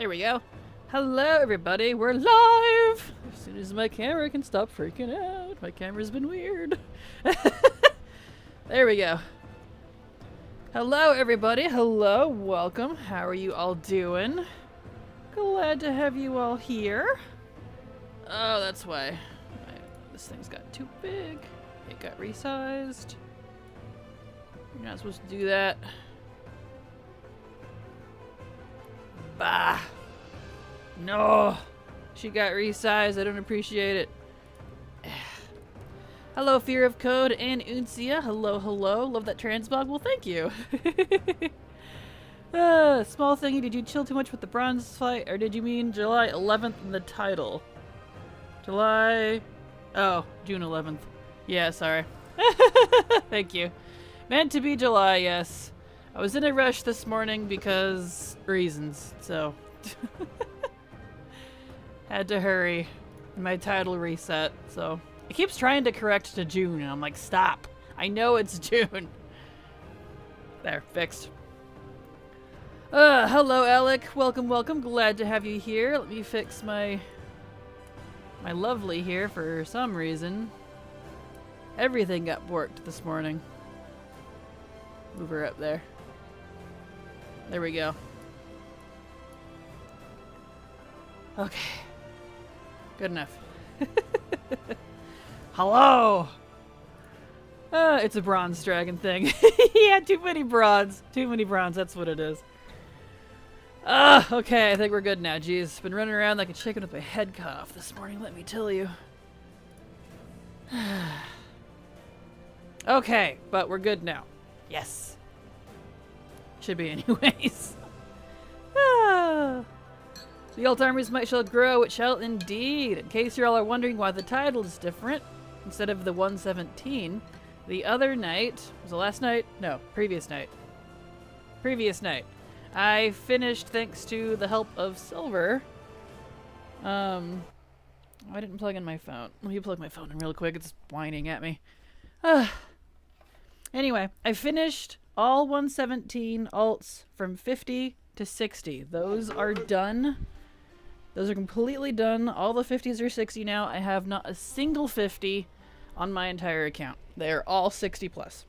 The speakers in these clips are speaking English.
There we go. Hello, everybody. We're live! As soon as my camera can stop freaking out. My camera's been weird. There we go. Hello, everybody. Hello. Welcome. How are you all doing? Glad to have you all here. Oh, that's why. This thing's got too big. It got resized. You're not supposed to do that. Bah! No! She got resized. I don't appreciate it. Hello, Fear of Code and Uncia. Hello, hello. Love that transmog. Well, thank you. Small thingy. Did you chill too much with the bronze fight? Or did you mean July 11th in the title? July... Oh, June 11th. Yeah, sorry. Thank you. Meant to be July, yes. I was in a rush this morning because reasons, so had to hurry. My title reset, so it keeps trying to correct to June, and I'm like, stop. I know it's June. There, fixed. Hello, Alec. Welcome, welcome. Glad to have you here. Let me fix my lovely here for some reason. Everything got borked this morning. Move her up there. There we go. Okay. Good enough. Hello! It's a bronze dragon thing. Yeah, too many bronze. Too many bronze, that's what it is. Okay, I think we're good now. Jeez, been running around like a chicken with my head cut off this morning, let me tell you. Okay, but we're good now. Yes. Should be anyways. The alt armies might shall grow, it shall indeed. In case you all are wondering why the title is different, instead of the 117, the other night, was it last night? No, previous night. Previous night. I finished thanks to the help of Silver. I didn't plug in my phone. Let me plug my phone in real quick, it's whining at me. Anyway, I finished all 117 alts from 50 to 60. Those are done. Those are completely done. All the 50s are 60 now. I have not a single 50 on my entire account. They're all 60 plus.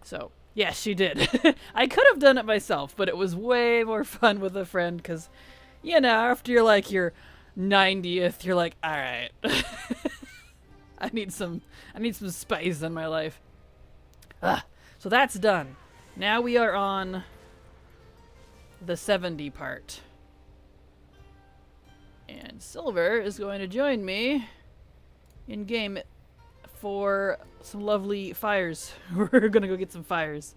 So, yes, she did. I could have done it myself, but it was way more fun with a friend because, you know, after you're like your 90th, you're like, all right. I need some spice in my life. So that's done. Now we are on the 70 part. And Silver is going to join me in game for some lovely fires. We're gonna go get some fires.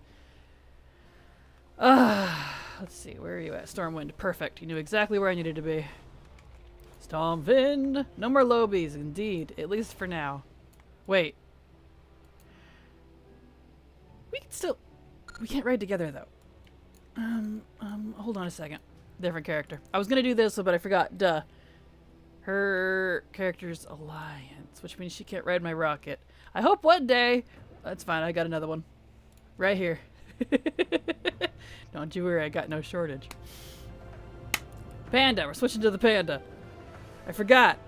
Let's see, where are you at? Stormwind, perfect. You knew exactly where I needed to be. Stormwind! No more lobies, indeed. At least for now. Wait. We can still... We can't ride together, though. Hold on a second. Different character. I was gonna do this, but I forgot. Duh. Her character's Alliance, which means she can't ride my rocket. I hope one day... That's fine, I got another one. Right here. Don't you worry, I got no shortage. Panda, we're switching to the Panda. I forgot.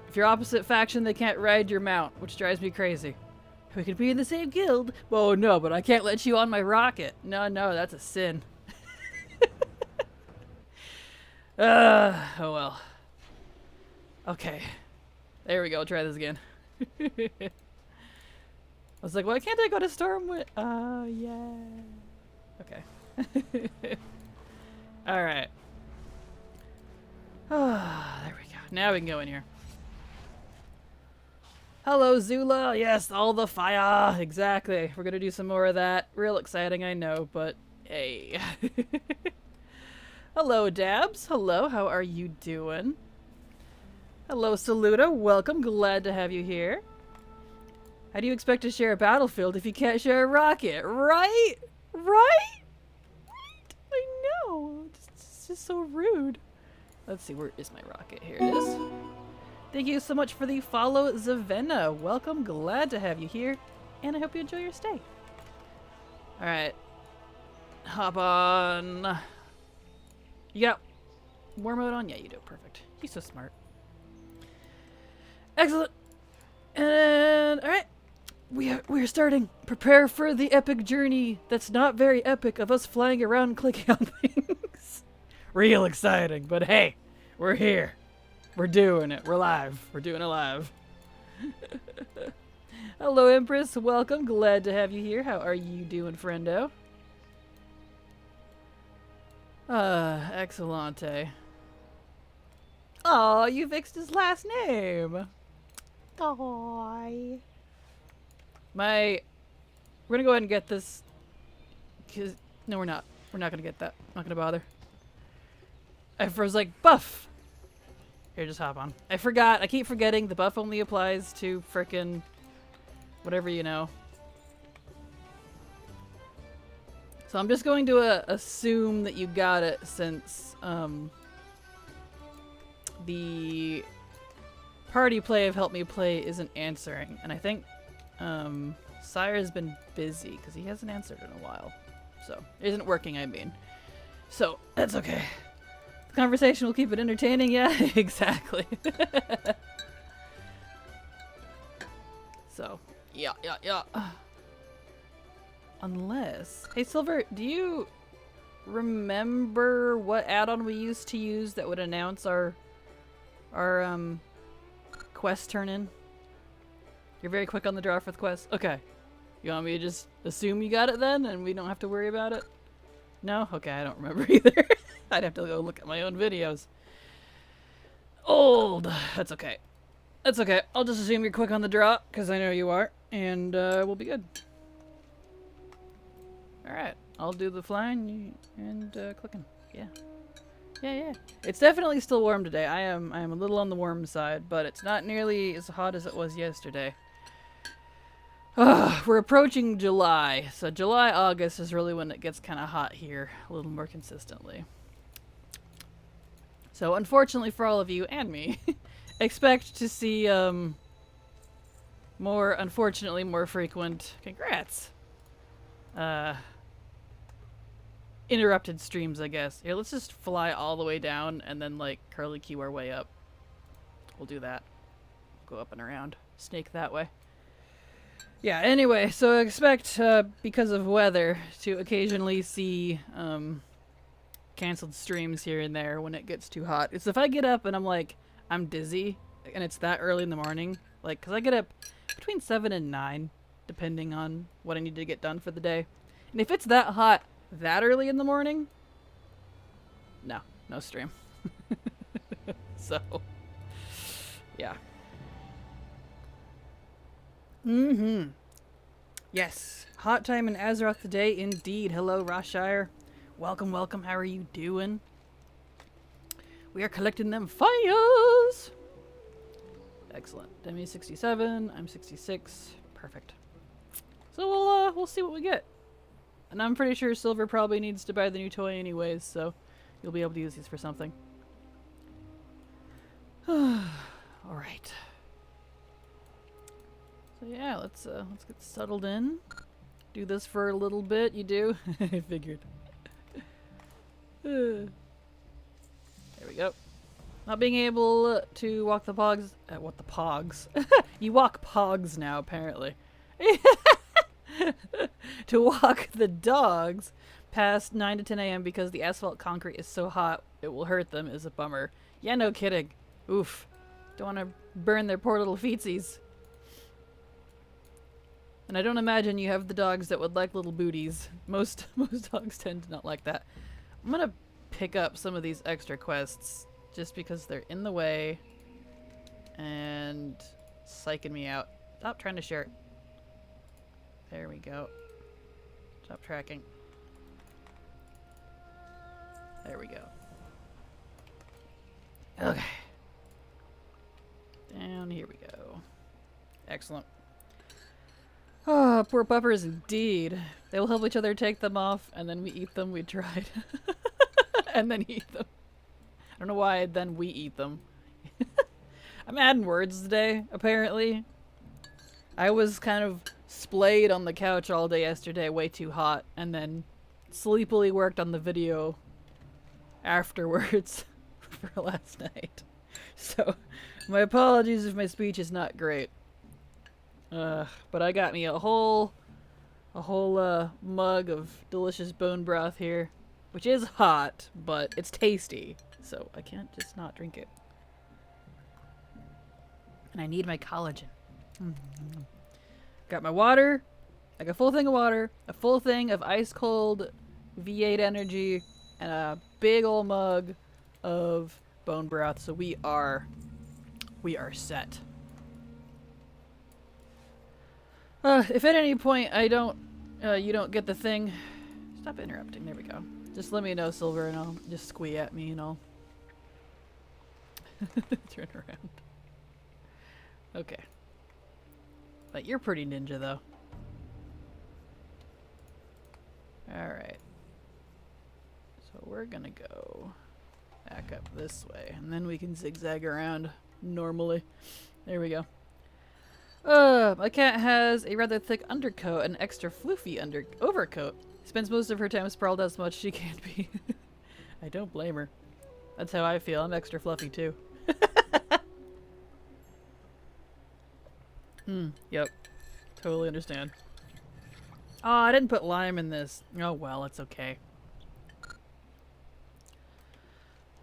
If you're opposite faction, they can't ride your mount, which drives me crazy. We could be in the same guild. Oh no, but I can't let you on my rocket. No, that's a sin. Oh well. Okay. There we go, try this again. I was like, why can't I go to Stormwind? Yeah. Okay. Alright. There we go. Now we can go in here. Hello, Zula. Yes, all the fire. Exactly. We're gonna do some more of that. Real exciting, I know, but hey. Hello, Dabs. Hello, how are you doing? Hello, Saluda. Welcome. Glad to have you here. How do you expect to share a battlefield if you can't share a rocket? Right? Right? I know. It's just so rude. Let's see, where is my rocket? Here it is. Thank you so much for the follow, Zavenna. Welcome, glad to have you here, and I hope you enjoy your stay. Alright. Hop on. war mode on? Yeah, you do. Perfect. He's so smart. Excellent. And alright. We're starting. Prepare for the epic journey that's not very epic of us flying around clicking on things. Real exciting, but hey, we're here. We're doing it. We're live. We're doing it live. Hello, Empress. Welcome. Glad to have you here. How are you doing, friendo? Excellente. Aw, you fixed his last name. Aww. We're gonna go ahead and get this. No, we're not. We're not gonna get that. Not gonna bother. I was like, buff! Here, just hop on. I forgot. I keep forgetting the buff only applies to frickin' whatever you know. So I'm just going to assume that you got it since the party play of Help Me Play isn't answering. And I think Sire's been busy because he hasn't answered in a while. So, it isn't working, I mean. So, that's okay. The conversation will keep it entertaining, yeah? Exactly. So, yeah. Unless... Hey, Silver, do you remember what add-on we used to use that would announce our quest turn-in? You're very quick on the draw for the quest? Okay. You want me to just assume you got it then, and we don't have to worry about it? No? Okay, I don't remember either. I'd have to go look at my own videos. Old. That's okay. That's okay. I'll just assume you're quick on the draw, because I know you are, and we'll be good. Alright. I'll do the flying and clicking. Yeah. Yeah. It's definitely still warm today. I am a little on the warm side, but it's not nearly as hot as it was yesterday. We're approaching July, so July, August is really when it gets kind of hot here, a little more consistently. So unfortunately for all of you and me, expect to see unfortunately more frequent, congrats, interrupted streams, I guess. Here, let's just fly all the way down and then like curly Q our way up. We'll do that. Go up and around. Snake that way. Yeah, anyway, so expect, because of weather, to occasionally see, canceled streams here and there when it gets too hot. It's if I get up and I'm like, I'm dizzy, and it's that early in the morning, like, cause I get up between 7 and 9, depending on what I need to get done for the day. And if it's that hot that early in the morning, no stream. So, yeah. Yes. Hot time in Azeroth today, indeed. Hello, Roshire. Welcome. How are you doing? We are collecting them fires! Excellent. Demi's 67. I'm 66. Perfect. So we'll see what we get. And I'm pretty sure Silver probably needs to buy the new toy anyways, so you'll be able to use these for something. Alright. So yeah, let's get settled in. Do this for a little bit. You do? I figured. There we go. Not being able to walk the pogs. What the pogs? You walk pogs now, apparently. To walk the dogs past 9 to 10 a.m. because the asphalt concrete is so hot it will hurt them is a bummer. Yeah, no kidding. Oof. Don't want to burn their poor little feetsies. And I don't imagine you have the dogs that would like little booties. Most dogs tend to not like that. I'm gonna pick up some of these extra quests just because they're in the way and psyching me out. Stop trying to share it. There we go. Stop tracking. There we go. Okay. Down here we go. Excellent. Ah, poor puppers indeed. They will help each other take them off, and then we eat them. We tried. And then eat them. I don't know why then we eat them. I'm adding words today, apparently. I was kind of splayed on the couch all day yesterday, way too hot, and then sleepily worked on the video afterwards. for last night. So, my apologies if my speech is not great. But I got me a whole mug of delicious bone broth here, which is hot, but it's tasty, so I can't just not drink it. And I need my collagen. Got my water, like a full thing of water, a full thing of ice cold V8 energy, and a big old mug of bone broth, so we are set. If at any point you don't get the thing, stop interrupting. There we go. Just let me know, Silver, and I'll just squee at me and I'll turn around. Okay. But you're pretty ninja, though. Alright. So we're gonna go back up this way, and then we can zigzag around normally. There we go. My cat has a rather thick undercoat and extra floofy overcoat. Spends most of her time sprawled as much as she can be. I don't blame her. That's how I feel. I'm extra fluffy too. Yep. Totally understand. Oh, I didn't put lime in this. Oh well, it's okay.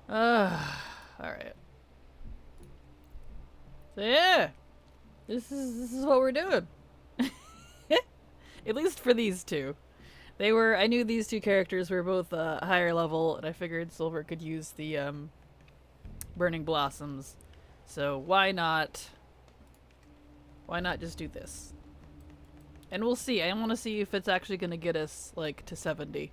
Alright. So yeah. This is what we're doing. At least for these two. I knew these two characters were both higher level, and I figured Silver could use the Burning Blossoms. So why not just do this? And we'll see. I want to see if it's actually going to get us like to 70.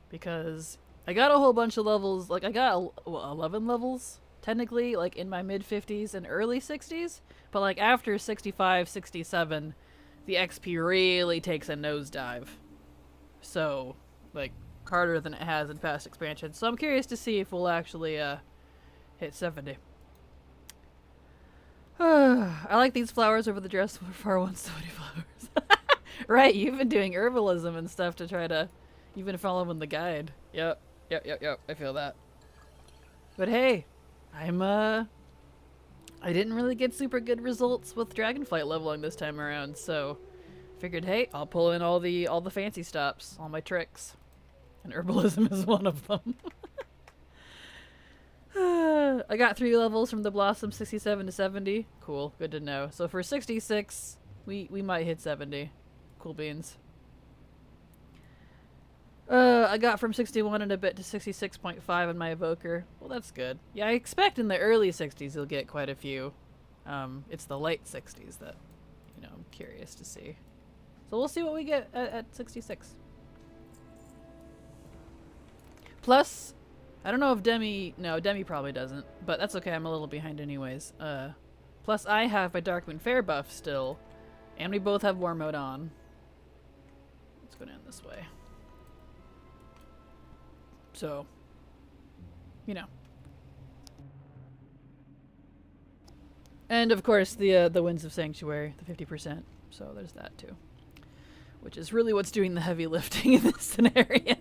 Because I got a whole bunch of levels, like I got 11 levels technically, like in my mid 50s and early 60s, but like after 65, 67, the XP really takes a nosedive. So, like, harder than it has in past expansions. So I'm curious to see if we'll actually hit 70. I like these flowers over the dress far ones, so many flowers. Right, you've been doing herbalism and stuff to try to, you've been following the guide. Yep, I feel that. But hey, I didn't really get super good results with Dragonflight leveling this time around, so figured, hey, I'll pull in all the fancy stops, all my tricks. And herbalism is one of them. I got 3 levels from the Blossom, 67 to 70. Cool, good to know. So for 66, we might hit 70. Cool beans. I got from 61 and a bit to 66.5 in my Evoker. Well, that's good. Yeah, I expect in the early 60s you'll get quite a few. It's the late 60s that, I'm curious to see. So we'll see what we get at 66. Plus, I don't know if Demi probably doesn't, but that's okay, I'm a little behind anyways. Plus I have my Darkmoon Fair buff still, and we both have War Mode on. Let's go down this way. So, And of course the Winds of Sanctuary, the 50%, so there's that too. Which is really what's doing the heavy lifting in this scenario.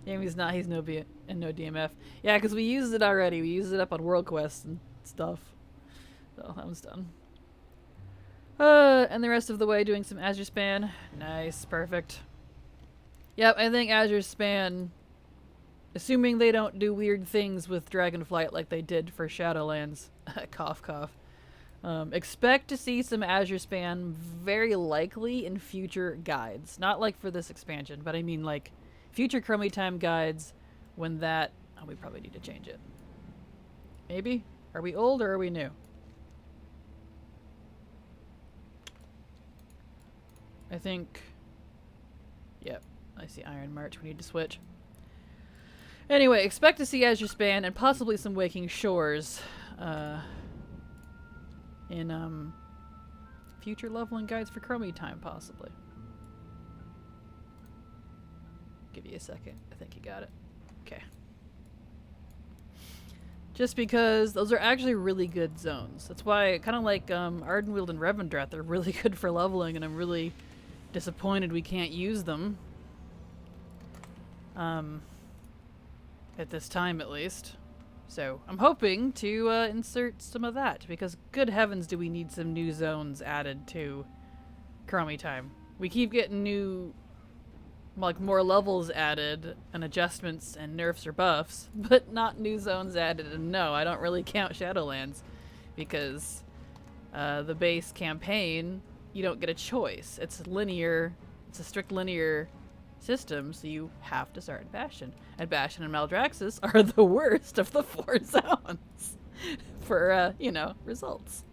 He's no DMF. Yeah, because we used it already. We used it up on World Quest and stuff. So that one's done. And the rest of the way doing some Azure Span. Nice, perfect. Yep, I think Azure Span, assuming they don't do weird things with Dragonflight like they did for Shadowlands. Cough, cough. Expect to see some Azure Span very likely in future guides. Not like for this expansion, but I mean like future Chromie Time guides when that... Oh, we probably need to change it. Maybe? Are we old or are we new? I think... Yep. I see Iron March. We need to switch. Anyway, expect to see Azure Span and possibly some Waking Shores in future leveling guides for Chromie Time, possibly. Give you a second. I think you got it. Okay. Just because those are actually really good zones. That's why, kind of like Ardenweald and Revendreth, they're really good for leveling, and I'm really disappointed we can't use them. At this time, at least. So, I'm hoping to insert some of that, because good heavens do we need some new zones added to Chromie Time. We keep getting new, like, more levels added, and adjustments, and nerfs or buffs, but not new zones added, and no, I don't really count Shadowlands, because the base campaign, you don't get a choice. It's linear, it's a strict linear system, so you have to start in Bastion. And Bastion and Maldraxxus are the worst of the 4 zones for, you know, results.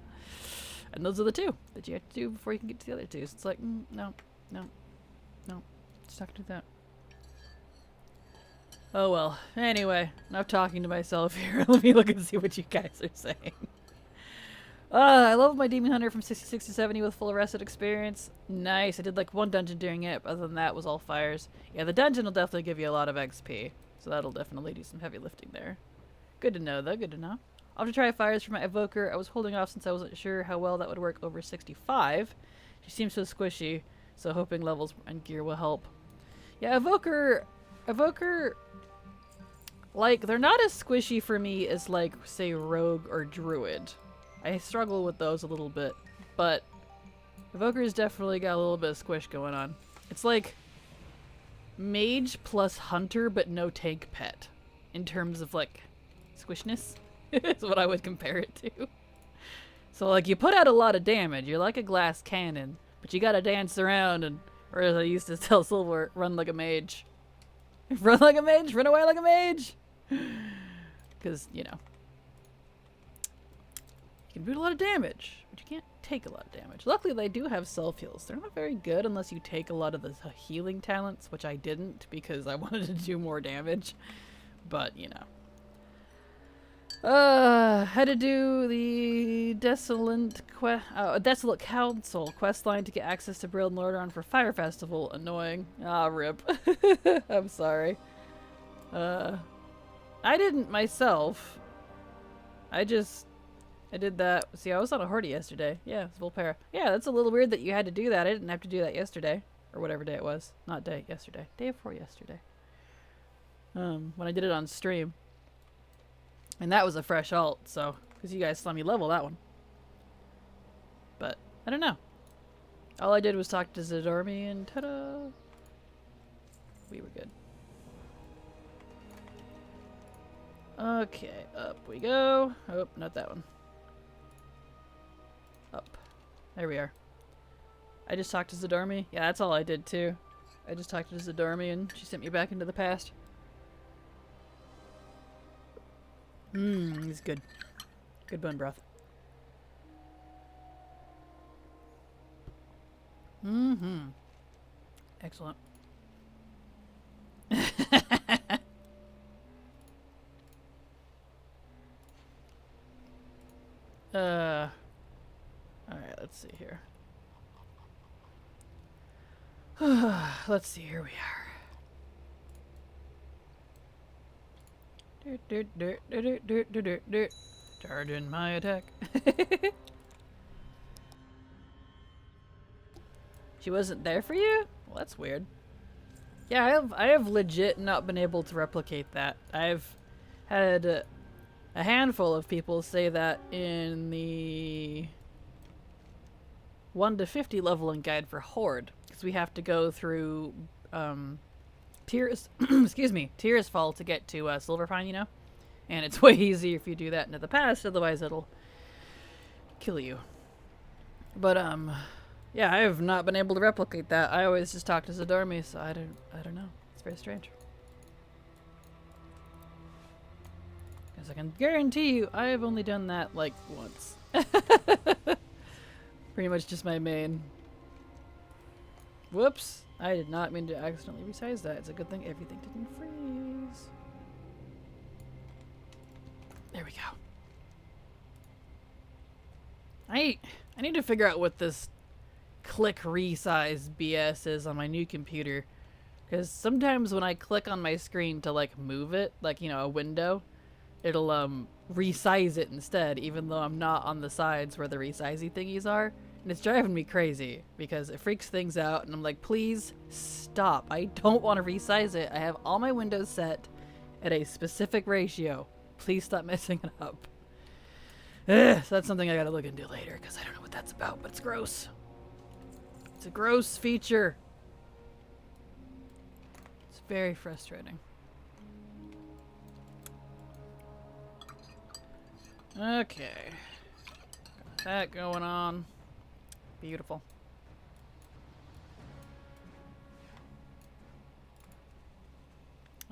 And those are the 2 that you have to do before you can get to the other 2. So it's like, no, just not gonna do that. Oh well. Anyway, enough talking to myself here. Let me look and see what you guys are saying. I love my Demon Hunter from 66 to 70 with full arrested experience. Nice. I did like 1 dungeon during it, but other than that, it was all fires. Yeah, the dungeon will definitely give you a lot of XP, so that'll definitely do some heavy lifting there. Good to know, though. Good to know. I'll have to try fires for my Evoker. I was holding off since I wasn't sure how well that would work over 65. She seems so squishy, so hoping levels and gear will help. Yeah, Evoker, like, they're not as squishy for me as, like, say, Rogue or Druid. I struggle with those a little bit, but Evoker's definitely got a little bit of squish going on. It's like Mage plus Hunter, but no tank pet, in terms of, like, squishness, is what I would compare it to. So, like, you put out a lot of damage, you're like a glass cannon, but you gotta dance around and, or as I used to tell Silver, run like a mage. Run like a mage, run away like a mage! Because, you know, you can do a lot of damage, but you can't take a lot of damage. Luckily, they do have self-heals. They're not very good unless you take a lot of the healing talents, which I didn't because I wanted to do more damage. But, you know. Had to do the Desolate Council questline to get access to Brill and Lordaeron for Fire Festival. Annoying. Ah, rip. I'm sorry. I didn't myself. I did that. See, I was on a Hordy yesterday. Yeah, it's Volpera. Yeah, that's a little weird that you had to do that. I didn't have to do that yesterday. Or whatever day it was. Not day, yesterday. Day before yesterday. When I did it on stream. And that was a fresh alt, so. Because you guys saw me level that one. But, I don't know. All I did was talk to Zadormi and ta-da! We were good. Okay, up we go. Oh, not that one. Up. There we are. I just talked to Zadormi. Yeah, that's all I did too. I just talked to Zadormi and she sent me back into the past. He's good. Good bone broth. Excellent. Alright, let's see here. Let's see, here we are. Charge in my attack. She wasn't there for you? Well, that's weird. Yeah, I have legit not been able to replicate that. I've had a handful of people say that in the 1 to 50 leveling guide for Horde, because we have to go through Tears, excuse me, Tears Fall to get to Silverfine, you know? And it's way easier if you do that into the past, otherwise it'll kill you. But, yeah, I have not been able to replicate that. I always just talk to Zadormi, so I don't know. It's very strange. Because I can guarantee you, I have only done that, like, once. Pretty much just my main. Whoops. I did not mean to accidentally resize that. It's a good thing everything didn't freeze. There we go. I need to figure out what this click resize BS is on my new computer. Because sometimes when I click on my screen to, like, move it, like, you know, a window, it'll, resize it instead, even though I'm not on the sides where the resizey thingies are. And it's driving me crazy, because it freaks things out, and I'm like, please stop. I don't want to resize it. I have all my windows set, at a specific ratio. Please stop messing it up. So that's something I gotta look into later, because I don't know what that's about, but it's gross. It's a gross feature. It's very frustrating. Okay. Got that going on. Beautiful.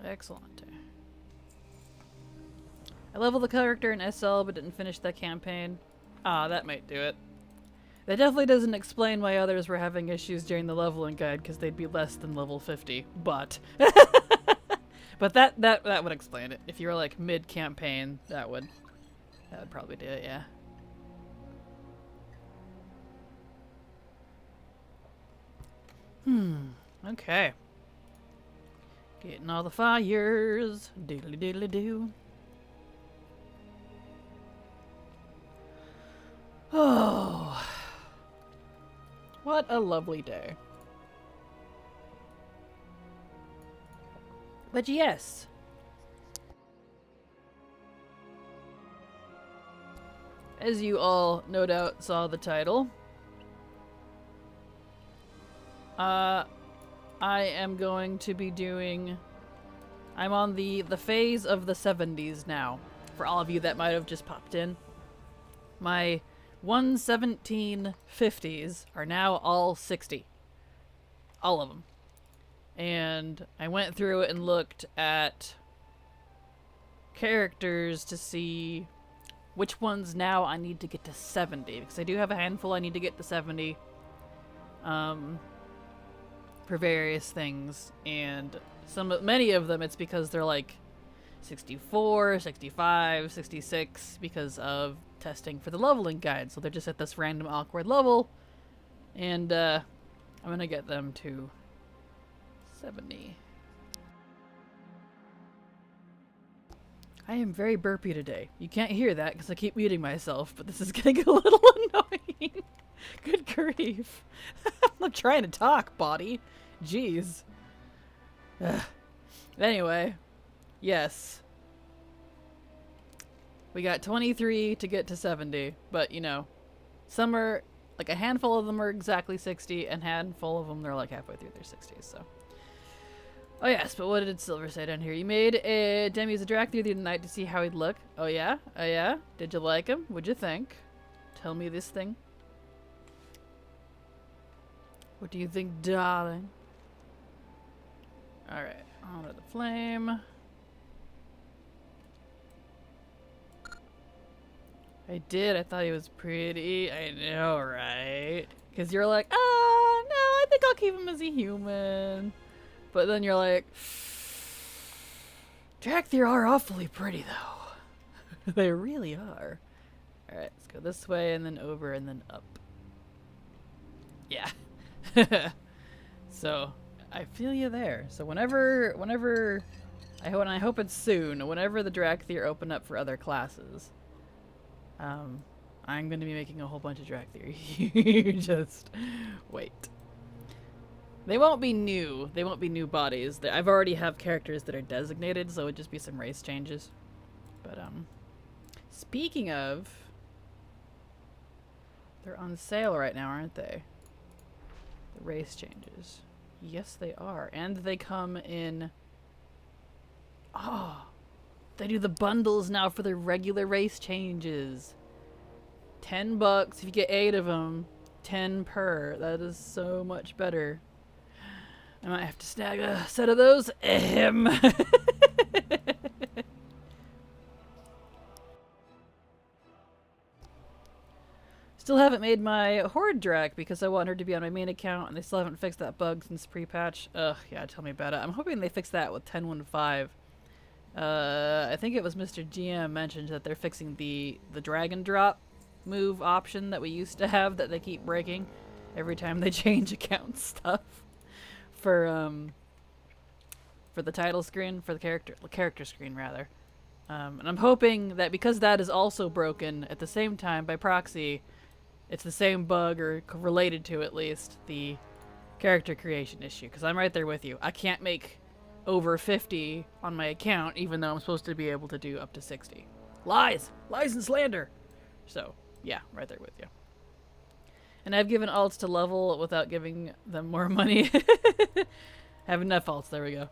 Excellent. I leveled the character in SL but didn't finish that campaign. Ah, that might do it. That definitely doesn't explain why others were having issues during the leveling guide, because they'd be less than level 50. But but that would explain it. If you were like mid-campaign, that would probably do it, yeah. Okay. Getting all the fires. Doodly doodly doo. Oh. What a lovely day. But yes. As you all no doubt saw the title, I am going to be doing... I'm on the phase of the 70s now. For all of you that might have just popped in. My 11750s are now all 60. All of them. And I went through it and looked at characters to see which ones now I need to get to 70. Because I do have a handful I need to get to 70. For various things, and many of them it's because they're like 64, 65, 66 because of testing for the leveling guide, so they're just at this random awkward level, and I'm gonna get them to 70. I am very burpy today. You can't hear that because I keep muting myself, but this is getting a little annoying. Good grief. I'm trying to talk, body. Jeez. Anyway, yes. We got 23 to get to 70, but you know, some are, like a handful of them are exactly 60, and a handful of them they're like halfway through their 60s, so. Oh yes, but what did Silver say down here? You made a Demi as a drag through the night to see how he'd look. Oh yeah? Oh yeah? Did you like him? What'd you think? Tell me this thing. What do you think, darling? Alright, on to the flame. I did, I thought he was pretty. I know, right? Because you're like, oh, no, I think I'll keep him as a human. But then you're like, Dracthyr are awfully pretty, though. They really are. Alright, let's go this way, and then over, and then up. Yeah. So... I feel you there. So whenever I hope it's soon, whenever the Dracthyr open up for other classes, I'm going to be making a whole bunch of Dracthyr. You just wait. They won't be new. They won't be new bodies. I've already have characters that are designated, so it would just be some race changes. But speaking of, they're on sale right now, aren't they? The race changes. Yes, they are. And they come in... Oh! They do the bundles now for the regular race changes. $10 if you get 8 of them. 10 per. That is so much better. I might have to snag a set of those. Ahem. Still haven't made my Horde Drac because I want her to be on my main account, and they still haven't fixed that bug since pre-patch. Ugh, yeah, tell me about it. I'm hoping they fix that with 10.1.5. I think it was Mr. GM mentioned that they're fixing the drag and drop move option that we used to have that they keep breaking every time they change account stuff for the title screen, for the character screen rather. And I'm hoping that because that is also broken at the same time by proxy, it's the same bug, or related to at least, the character creation issue. Because I'm right there with you. I can't make over 50 on my account, even though I'm supposed to be able to do up to 60. Lies! Lies and slander! So, yeah, right there with you. And I've given alts to level without giving them more money. Have enough alts, there we go.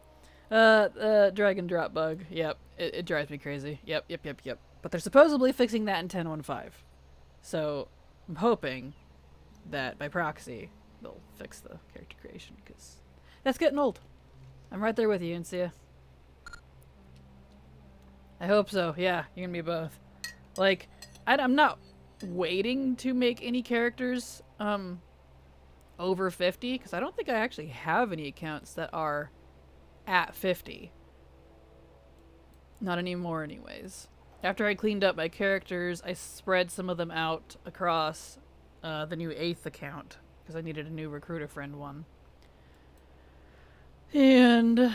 Drag and drop bug. Yep, it drives me crazy. Yep. But they're supposedly fixing that in 10.15. So, I'm hoping that by proxy, they'll fix the character creation, because that's getting old. I'm right there with you, Insia. I hope so. Yeah, you and me both. Like, I'm not waiting to make any characters over 50, because I don't think I actually have any accounts that are at 50. Not anymore anyways. After I cleaned up my characters, I spread some of them out across the new 8th account, because I needed a new recruiter friend one. And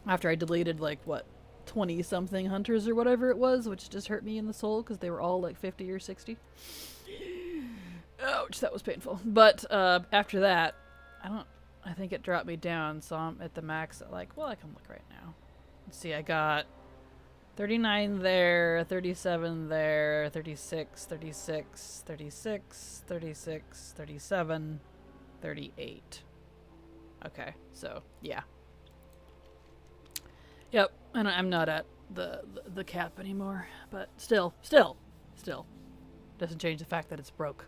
after I deleted, like, what, 20-something hunters or whatever it was, which just hurt me in the soul because they were all, like, 50 or 60. Ouch, that was painful. But after that, I think it dropped me down, so I'm at the max at, like, well, I can look right now. Let's see, I got 39 there, 37 there, 36, 36, 36, 36, 37, 38. Okay, so, yeah. Yep, and I'm not at the cap anymore, but still. Doesn't change the fact that it's broke.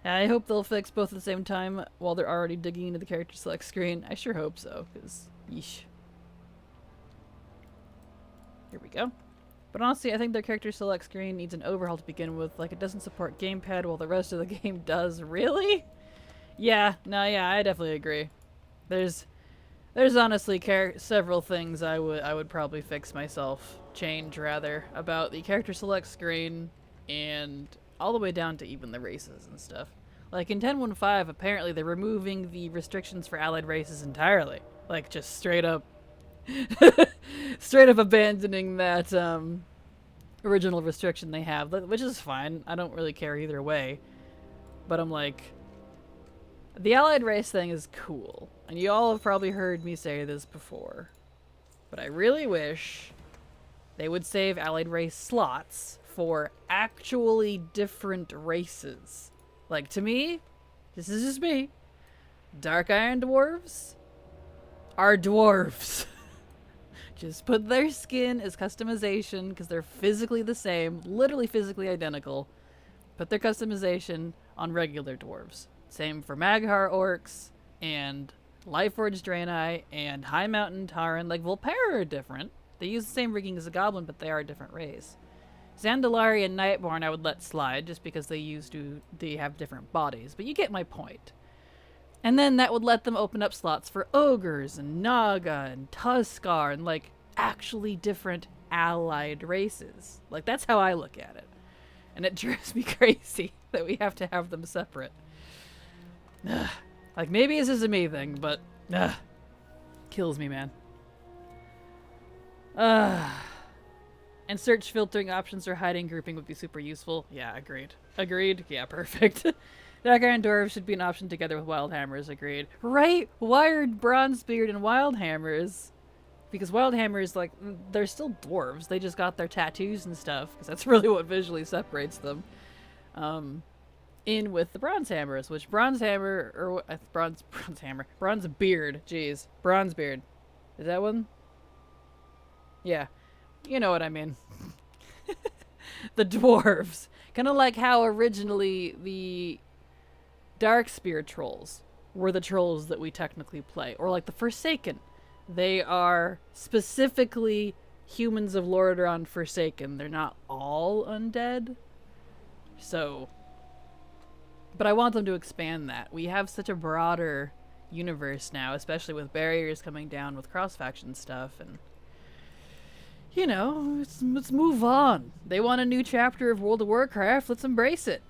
I hope they'll fix both at the same time while they're already digging into the character select screen. I sure hope so, because yeesh. Here we go. But honestly, I think their character select screen needs an overhaul to begin with. Like, it doesn't support gamepad while the rest of the game does. Really? Yeah, I definitely agree. There's honestly several things I would probably fix myself, change rather, about the character select screen and all the way down to even the races and stuff. Like in 10.15, apparently they're removing the restrictions for allied races entirely. Like just straight up abandoning that original restriction they have, which is fine. I don't really care either way. But I'm like, the allied race thing is cool. And you all have probably heard me say this before. But I really wish they would save allied race slots for actually different races. Like, to me, this is just me, Dark Iron Dwarves are dwarves. Just put their skin as customization, because they're physically the same, literally physically identical. Put their customization on regular dwarves. Same for Maghar orcs, and Lightforged Draenei, and High Mountain Tauren. Like, Volpera are different. They use the same rigging as a goblin, but they are a different race. Zandalari and Nightborn I would let slide, just because they have different bodies, but you get my point. And then that would let them open up slots for ogres and Naga and Tuskar and like actually different allied races. Like that's how I look at it. And it drives me crazy that we have to have them separate. Like maybe this is a me thing, but kills me, man. And search filtering options for hiding grouping would be super useful. Yeah, agreed. Agreed? Yeah, perfect. Dark Iron Dwarves should be an option together with Wildhammers, agreed. Right? Wired Bronzebeard and Wildhammers. Because Wildhammers, like, they're still dwarves. They just got their tattoos and stuff, because that's really what visually separates them. In with the Bronzehammers, which Bronzehammer, or Bronzebeard, jeez. Bronzebeard. Is that one? Yeah. You know what I mean. The dwarves. Kind of like how originally the Darkspear trolls were the trolls that we technically play. Or like the Forsaken. They are specifically humans of Lordaeron Forsaken. They're not all undead. So. But I want them to expand that. We have such a broader universe now, especially with barriers coming down with cross-faction stuff and you know, let's move on. They want a new chapter of World of Warcraft. Let's embrace it.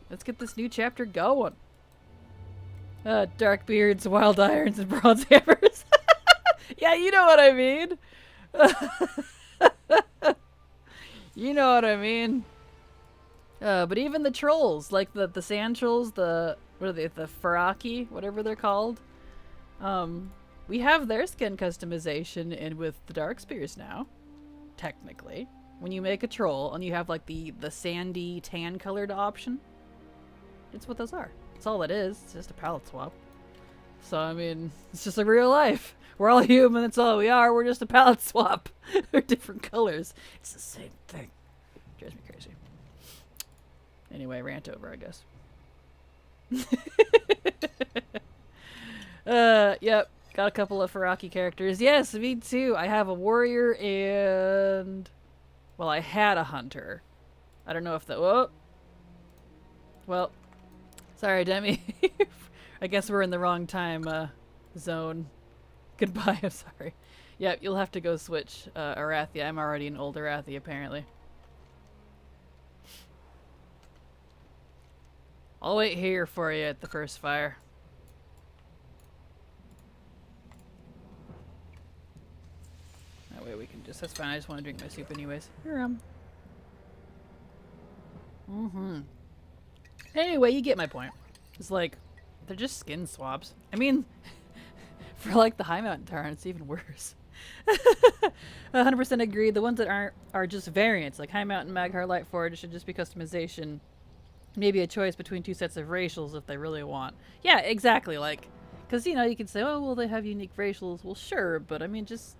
Let's get this new chapter going. Darkbeards, Wild Irons, and Bronzehammers. Yeah, you know what I mean. You know what I mean. But even the trolls, like the sand trolls, what are they, the Faraki, whatever they're called. We have their skin customization in with the Dark Spears now, technically. When you make a troll and you have like the sandy tan colored option, it's what those are. It's all it is. It's just a palette swap. So I mean, it's just like real life. We're all human. That's all we are. We're just a palette swap. They're different colors. It's the same thing. Drives me crazy. Anyway, rant over, I guess. Yep. Got a couple of Faraki characters. Yes, me too. I have a warrior and... Well, I had a hunter. I don't know if that... Whoa. Well, sorry, Demi. I guess we're in the wrong time zone. Goodbye, I'm sorry. Yep, you'll have to go switch Arathia. I'm already an old Arathia, apparently. I'll wait here for you at the first fire. That way we can just... That's fine, I just want to drink my soup anyways. Here, Anyway, you get my point. It's like, they're just skin swaps. I mean, for like the High Mountain Tarn, it's even worse. 100% agree. The ones that aren't are just variants. Like High Mountain Maghar Lightforge should just be customization. Maybe a choice between two sets of racials if they really want. Yeah, exactly. Like, because, you know, you can say, oh, well, they have unique racials. Well, sure, but I mean, just...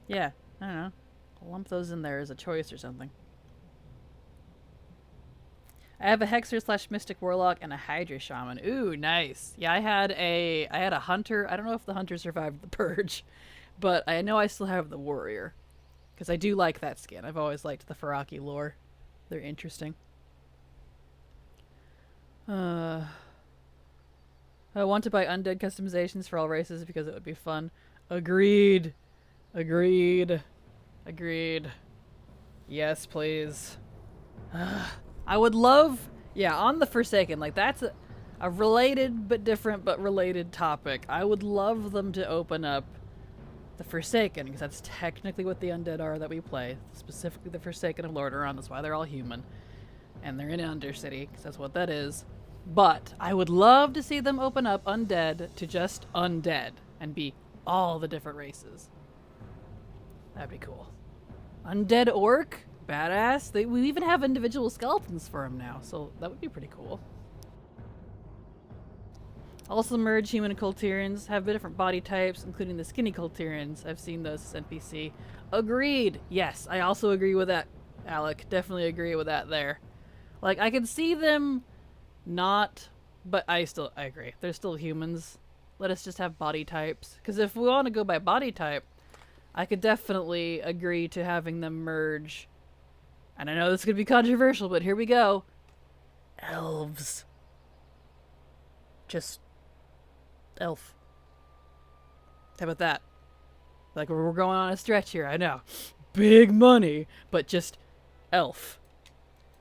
Yeah, I don't know. Lump those in there as a choice or something. I have a Hexer / Mystic Warlock and a Hydra Shaman. Ooh, nice. Yeah, I had a Hunter. I don't know if the Hunter survived the Purge, but I know I still have the Warrior. Because I do like that skin. I've always liked the Faraki lore. They're interesting. I want to buy undead customizations for all races because it would be fun. Agreed. Agreed. Agreed. Yes, please. I would love... Yeah, on the Forsaken, like that's a related but different but related topic. I would love them to open up the Forsaken, because that's technically what the undead are that we play. Specifically the Forsaken of Lordaeron, that's why they're all human. And they're in Undercity, because that's what that is. But I would love to see them open up undead to just undead and be all the different races. That'd be cool. Undead orc? Badass. We even have individual skeletons for them now, so that would be pretty cool. Also merge human and Kultirians, have different body types, including the skinny Kultirians. I've seen those as NPC. Agreed! Yes, I also agree with that, Alec. Definitely agree with that there. Like, I can see them not, but I agree. They're still humans. Let us just have body types. Because if we want to go by body type, I could definitely agree to having them merge. And I know this could be controversial, but here we go. Elves. Just elf. How about that? Like, we're going on a stretch here, I know. Big money, but just elf.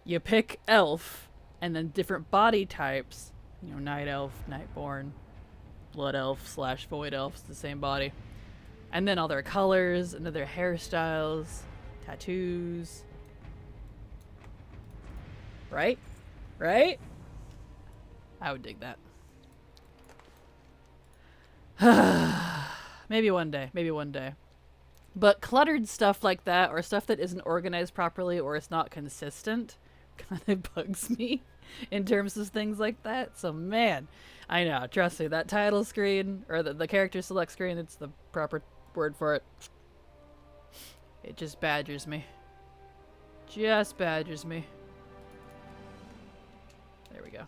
You pick elf, and then different body types. You know, night elf, nightborn, blood elf / void elf, the same body. And then all their colors, and their hairstyles, tattoos. Right? Right? I would dig that. Maybe one day. Maybe one day. But cluttered stuff like that, or stuff that isn't organized properly, or it's not consistent, kind of bugs me in terms of things like that. So, man, I know. Trust me, that title screen, or the character select screen, it's the proper word for it. It just badgers me. Just badgers me. There we go.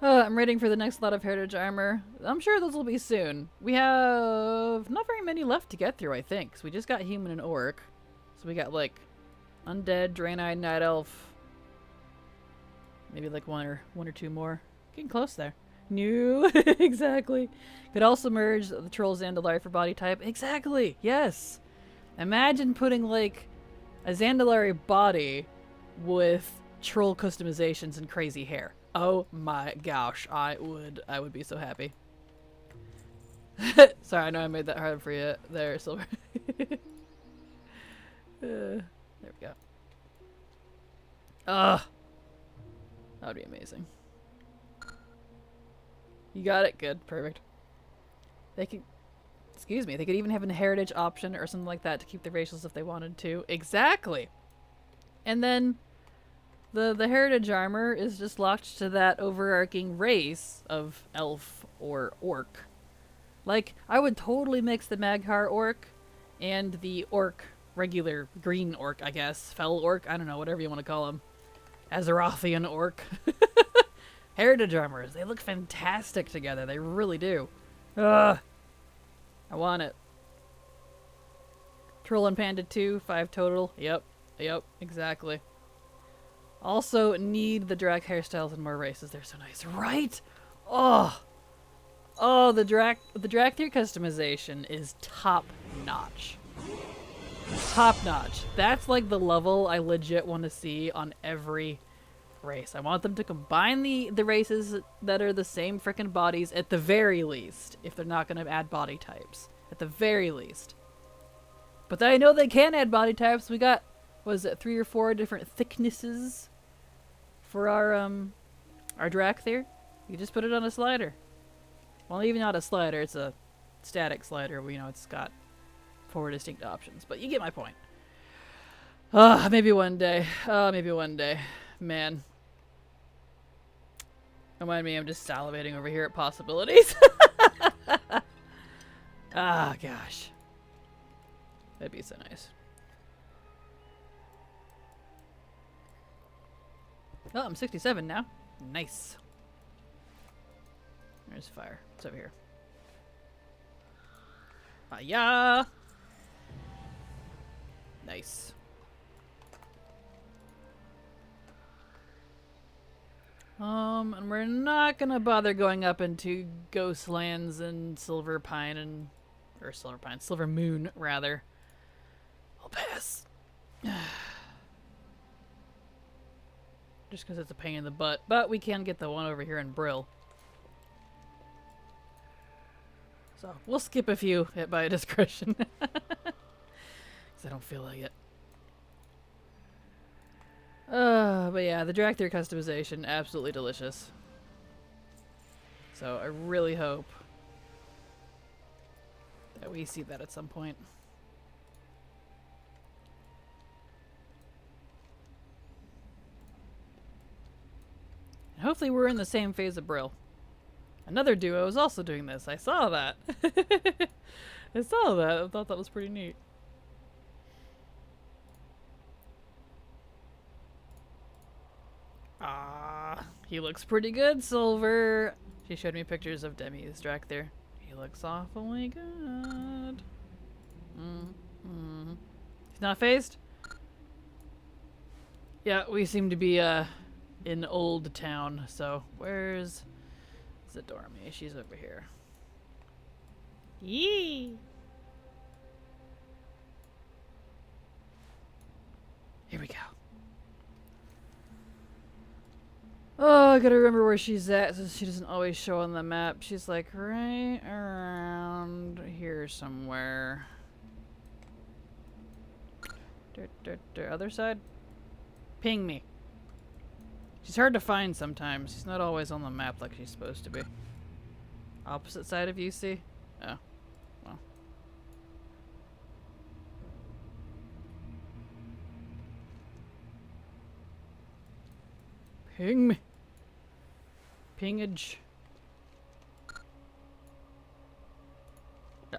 I'm waiting for the next lot of Heritage Armor. I'm sure those will be soon. We have not very many left to get through, I think. So we just got Human and Orc. So we got, like, Undead, Draenei, Night Elf. Maybe, like, one or two more. Getting close there. New. Exactly. Could also merge the Troll Zandalari for body type. Exactly. Yes. Imagine putting, like, a Zandalari body with troll customizations and crazy hair. Oh my gosh, I would be so happy. Sorry, I know I made that hard for you there, Silver. There we go. Ugh. That would be amazing. You got it? Good. Perfect. They could... Excuse me. They could even have a heritage option or something like that to keep the racials if they wanted to. Exactly! And then... The heritage armor is just locked to that overarching race of elf or orc. Like, I would totally mix the Mag'har orc and the orc, regular green orc, I guess. Fell orc? I don't know, whatever you want to call him. Azerothian orc. Heritage armors. They look fantastic together. They really do. Ugh. I want it. Troll and Panda 2, 5 total. Yep. Yep, exactly. Also need the drag hairstyles and more races. They're so nice. Right? Oh. Oh, the drag theory customization is top notch. Top notch. That's like the level I legit want to see on every race. I want them to combine the races that are the same frickin' bodies at the very least, if they're not going to add body types. At the very least. But I know they can add body types. We got, was it 3 or 4 different thicknesses for our Dracthyr? You just put it on a slider. Well, even not a slider, it's a static slider. You know, it's got 4 distinct options. But you get my point. Maybe one day. Maybe one day. Man. Don't mind me, I'm just salivating over here at possibilities. Ah, gosh. That'd be so nice. Oh, I'm 67 now. Nice. There's fire. It's over here. Hiya! Nice. And we're not gonna bother going up into Ghostlands and Silver Moon, rather. I'll pass. Just because it's a pain in the butt. But we can get the one over here in Brill. So, we'll skip a few at by discretion. Because I don't feel like it. But yeah, the Dracthyr customization, absolutely delicious. So, I really hope that we see that at some point. And hopefully we're in the same phase of Brill. Another duo is also doing this. I saw that. I saw that. I thought that was pretty neat. Ah, he looks pretty good, Silver. She showed me pictures of Demi's Dracthyr. He looks awfully good. He's not phased? Yeah, we seem to be in Old Town, so where's Zadormi? She's over here. Yee! Here we go. Oh, I gotta remember where she's at so she doesn't always show on the map. She's like right around here somewhere. Other side? Ping me. She's hard to find sometimes. She's not always on the map like she's supposed to be. Opposite side of UC? Oh. Well. Ping me. Pingage.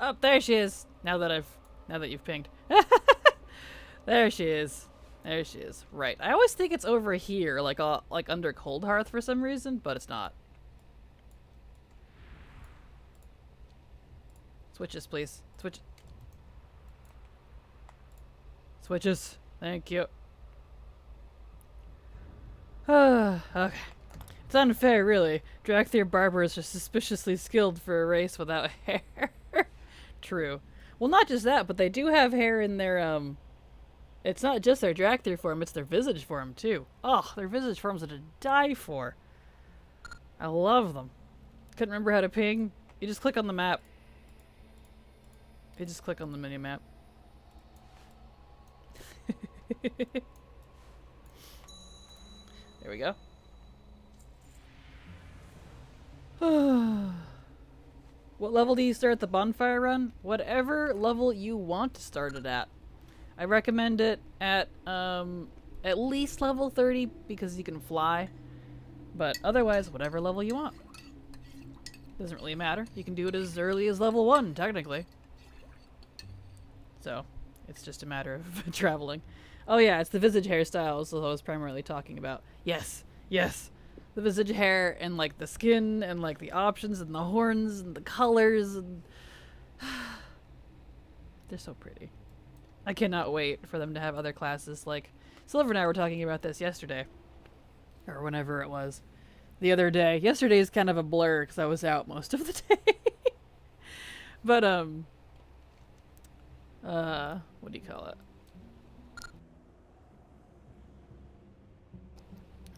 Oh, there she is. Now that you've pinged. There she is. There she is. Right. I always think it's over here, like under Cold Hearth for some reason, but it's not. Switches, please. Switches. Thank you. Okay. It's unfair, really. Dracthyr barbers are suspiciously skilled for a race without hair. True. Well, not just that, but they do have hair in their, it's not just their Dracthyr form, it's their visage form, too. Oh, their visage forms are to die for. I love them. Couldn't remember how to ping. You just click on the map. You just click on the mini-map. There we go. What level do you start the bonfire run? Whatever level you want to start it at. I recommend it at least level 30 because you can fly. But otherwise, whatever level you want. Doesn't really matter. You can do it as early as level 1, technically. So, it's just a matter of traveling. Oh yeah, it's the visage hairstyles that I was primarily talking about. Yes, yes. The visage hair and like the skin and like the options and the horns and the colors and they're so pretty. I cannot wait for them to have other classes. Like Silver and I were talking about this yesterday or whenever it was. The other day. Yesterday is kind of a blur because I was out most of the day. But what do you call it?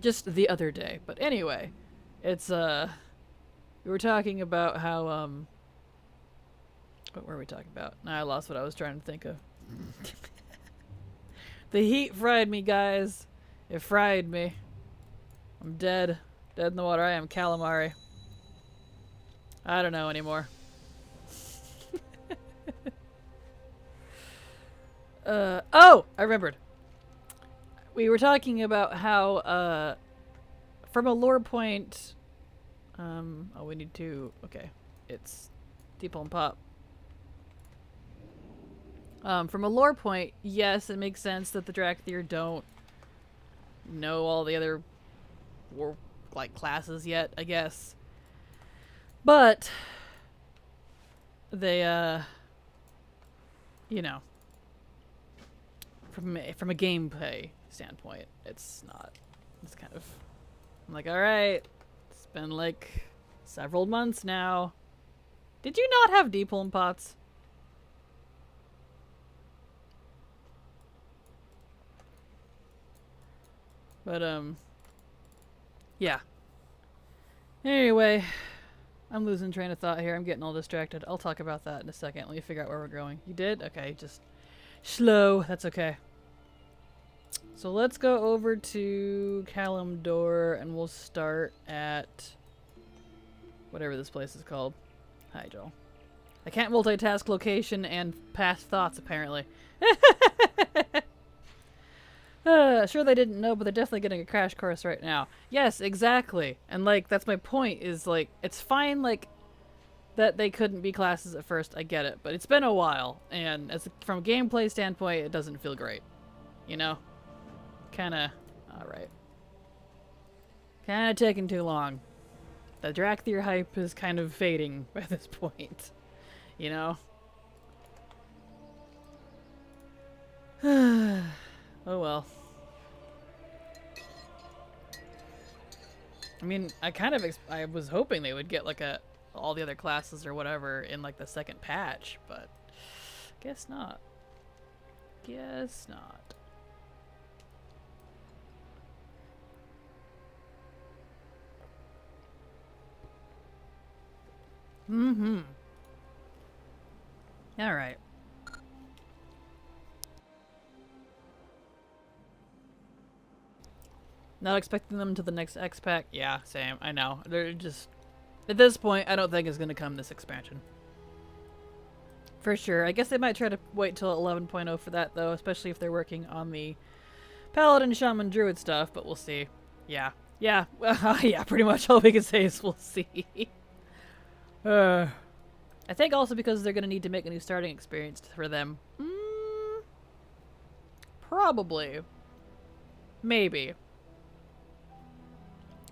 Just the other day. But anyway, it's we were talking about how what were we talking about? Now I lost what I was trying to think of. The heat fried me, guys. It fried me. I'm dead. Dead in the water. I am calamari. I don't know anymore. Oh! I remembered. We were talking about how, from a lore point, oh, we need to, okay, it's Deeple and Pop. From a lore point, yes, it makes sense that the Drakthir don't know all the other like classes yet, I guess. But they, you know, from a gameplay standpoint, it's not. It's kind of, I'm like, all right, it's been like several months now. Did you not have Deeple and Pots? But yeah. Anyway, I'm losing train of thought here. I'm getting all distracted. I'll talk about that in a second. Let me figure out where we're going. You did? Okay, just slow. That's okay. So let's go over to Kalimdor and we'll start at whatever this place is called. Hi, Joel. I can't multitask location and past thoughts, apparently. Sure they didn't know, but they're definitely getting a crash course right now. Yes, exactly. And, like, that's my point, is, like, it's fine, like, that they couldn't be classes at first. I get it. But it's been a while, and from a gameplay standpoint, it doesn't feel great. You know? Kinda... Alright. Kinda taking too long. The Drakthir hype is kind of fading by this point. You know? Oh well. I mean, I was hoping they would get like all the other classes or whatever in like the second patch, but guess not. Guess not. Mm-hmm. All right. Not expecting them to the next X-Pack? Yeah, same. I know. They're just... At this point, I don't think it's going to come this expansion. For sure. I guess they might try to wait till 11.0 for that, though, especially if they're working on the Paladin, Shaman, Druid stuff, but we'll see. Yeah. Yeah. Yeah, pretty much all we can say is we'll see. I think also because they're going to need to make a new starting experience for them. Probably. Maybe.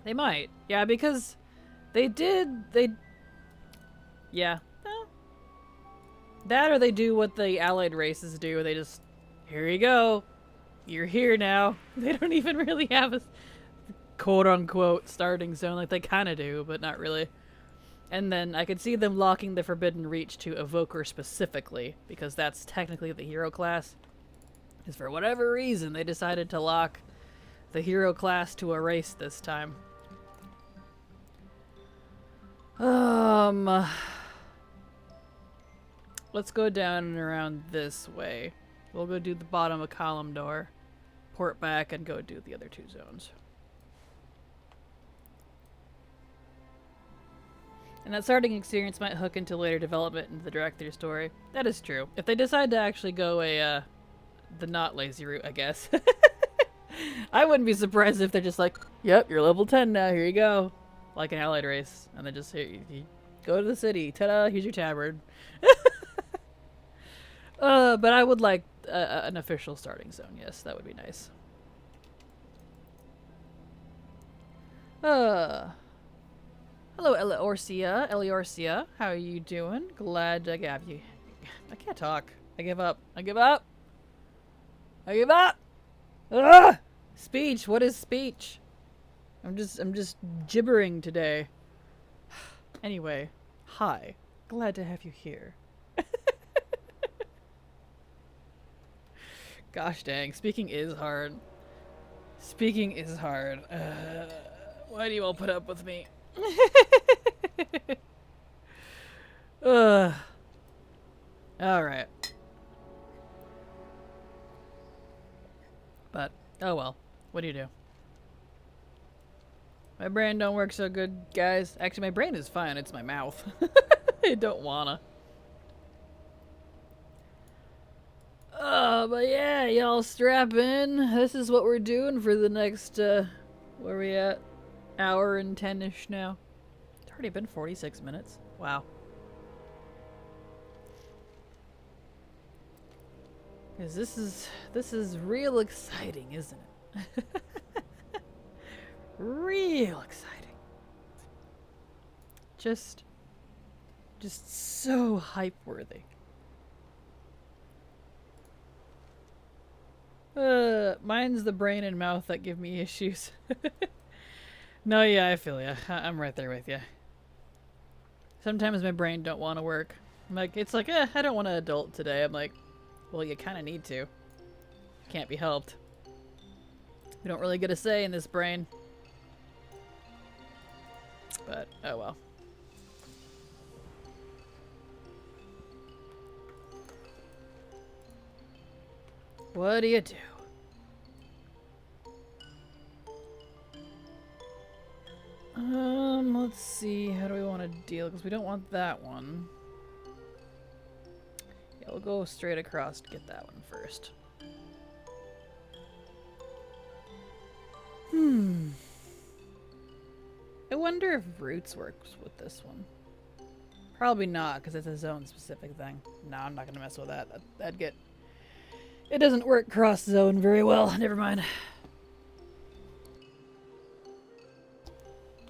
They might. Yeah, because they... Yeah. That or they do what the allied races do. They just... Here you go. You're here now. They don't even really have a quote-unquote starting zone. Like, they kind of do, but not really. And then I could see them locking the Forbidden Reach to Evoker specifically, because that's technically the hero class. Because for whatever reason, they decided to lock the hero class to a race this time. Let's go down and around this way. We'll go do the bottom of Kalimdor, port back, and go do the other two zones. And that starting experience might hook into later development into the director's story. That is true. If they decide to actually go the not lazy route, I guess. I wouldn't be surprised if they're just like, yep, you're level 10 now, here you go. Like an allied race. And then just, here, you go to the city. Ta-da, here's your tavern. But I would like an official starting zone, yes, that would be nice. Hello, Eliorcia. How are you doing? Glad to have you. I can't talk. I give up. I give up. I give up. Ugh! Speech. What is speech? I'm just gibbering today. Anyway, hi. Glad to have you here. Gosh dang, speaking is hard. Speaking is hard. Why do you all put up with me? Alright. But, oh well. What do you do? My brain don't work so good, guys. Actually, my brain is fine. It's my mouth. I don't wanna. But yeah, y'all strap in. This is what we're doing for the next, where are we at? Hour and 10-ish now. It's already been 46 minutes. Wow. Because this is real exciting, isn't it? Real exciting. Just so hype-worthy. Mine's the brain and mouth that give me issues. No, yeah, I feel ya. I'm right there with ya. Sometimes my brain don't want to work. I'm like, it's like, I don't want to adult today. I'm like, well, you kind of need to. Can't be helped. We don't really get a say in this brain. But, oh well. What do you do? Let's see. How do we want to deal? Because we don't want that one. Yeah, we'll go straight across to get that one first. I wonder if Roots works with this one. Probably not, because it's a zone-specific thing. No, I'm not going to mess with that. That'd get... It doesn't work cross-zone very well. Never mind.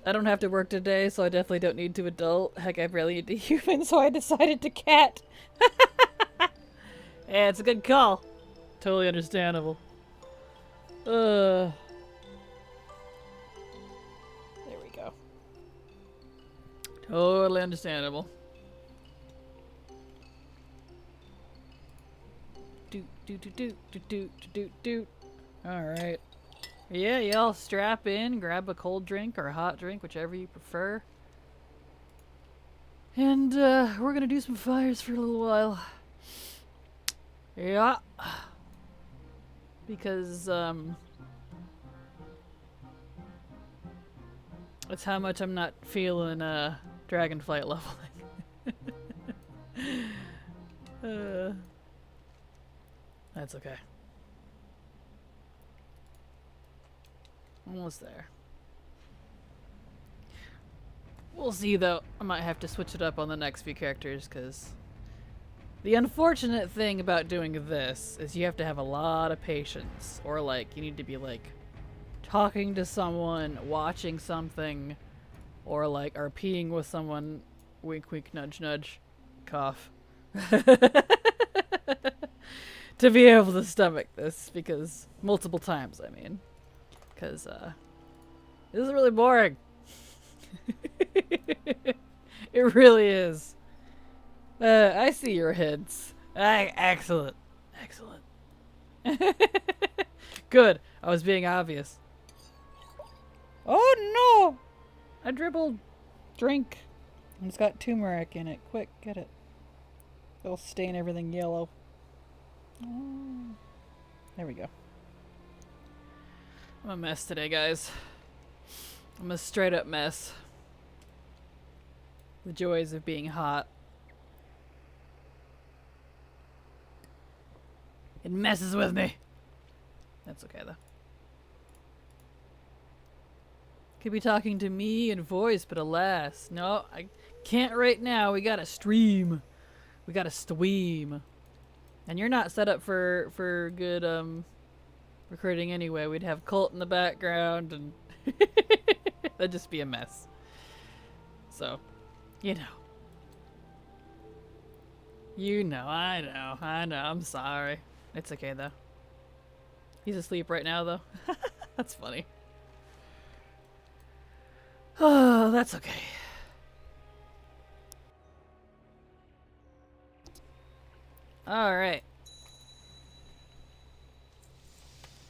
I don't have to work today, so I definitely don't need to adult. Heck, I barely need to human, so I decided to cat. Yeah, it's a good call. Totally understandable. There we go. Totally understandable. Doot. Alright. Yeah, y'all strap in, grab a cold drink or a hot drink, whichever you prefer. And, we're gonna do some fires for a little while. Yeah. Because, that's how much I'm not feeling, Dragonflight leveling. That's okay. Almost there. We'll see, though. I might have to switch it up on the next few characters, because the unfortunate thing about doing this is you have to have a lot of patience. Or, like, you need to be, like, talking to someone, watching something, or, like, RPing with someone. Wink, wink, nudge, nudge. Cough. To be able to stomach this, because multiple times, I mean. Because, this is really boring. It really is. I see your heads. Excellent. Excellent. Good. I was being obvious. Oh no! I dribbled drink. And it's got turmeric in it. Quick, get it. It'll stain everything yellow. Oh. There we go. I'm a mess today, guys. I'm a straight up mess. The joys of being hot. It messes with me. That's okay, though. Could be talking to me in voice, but alas. No, I can't right now. We gotta stream. We gotta stream. And you're not set up for good, recording anyway. We'd have Colt in the background, and that'd just be a mess. So, you know. You know, I know, I'm sorry. It's okay, though. He's asleep right now, though. That's funny. Oh, that's okay. Alright.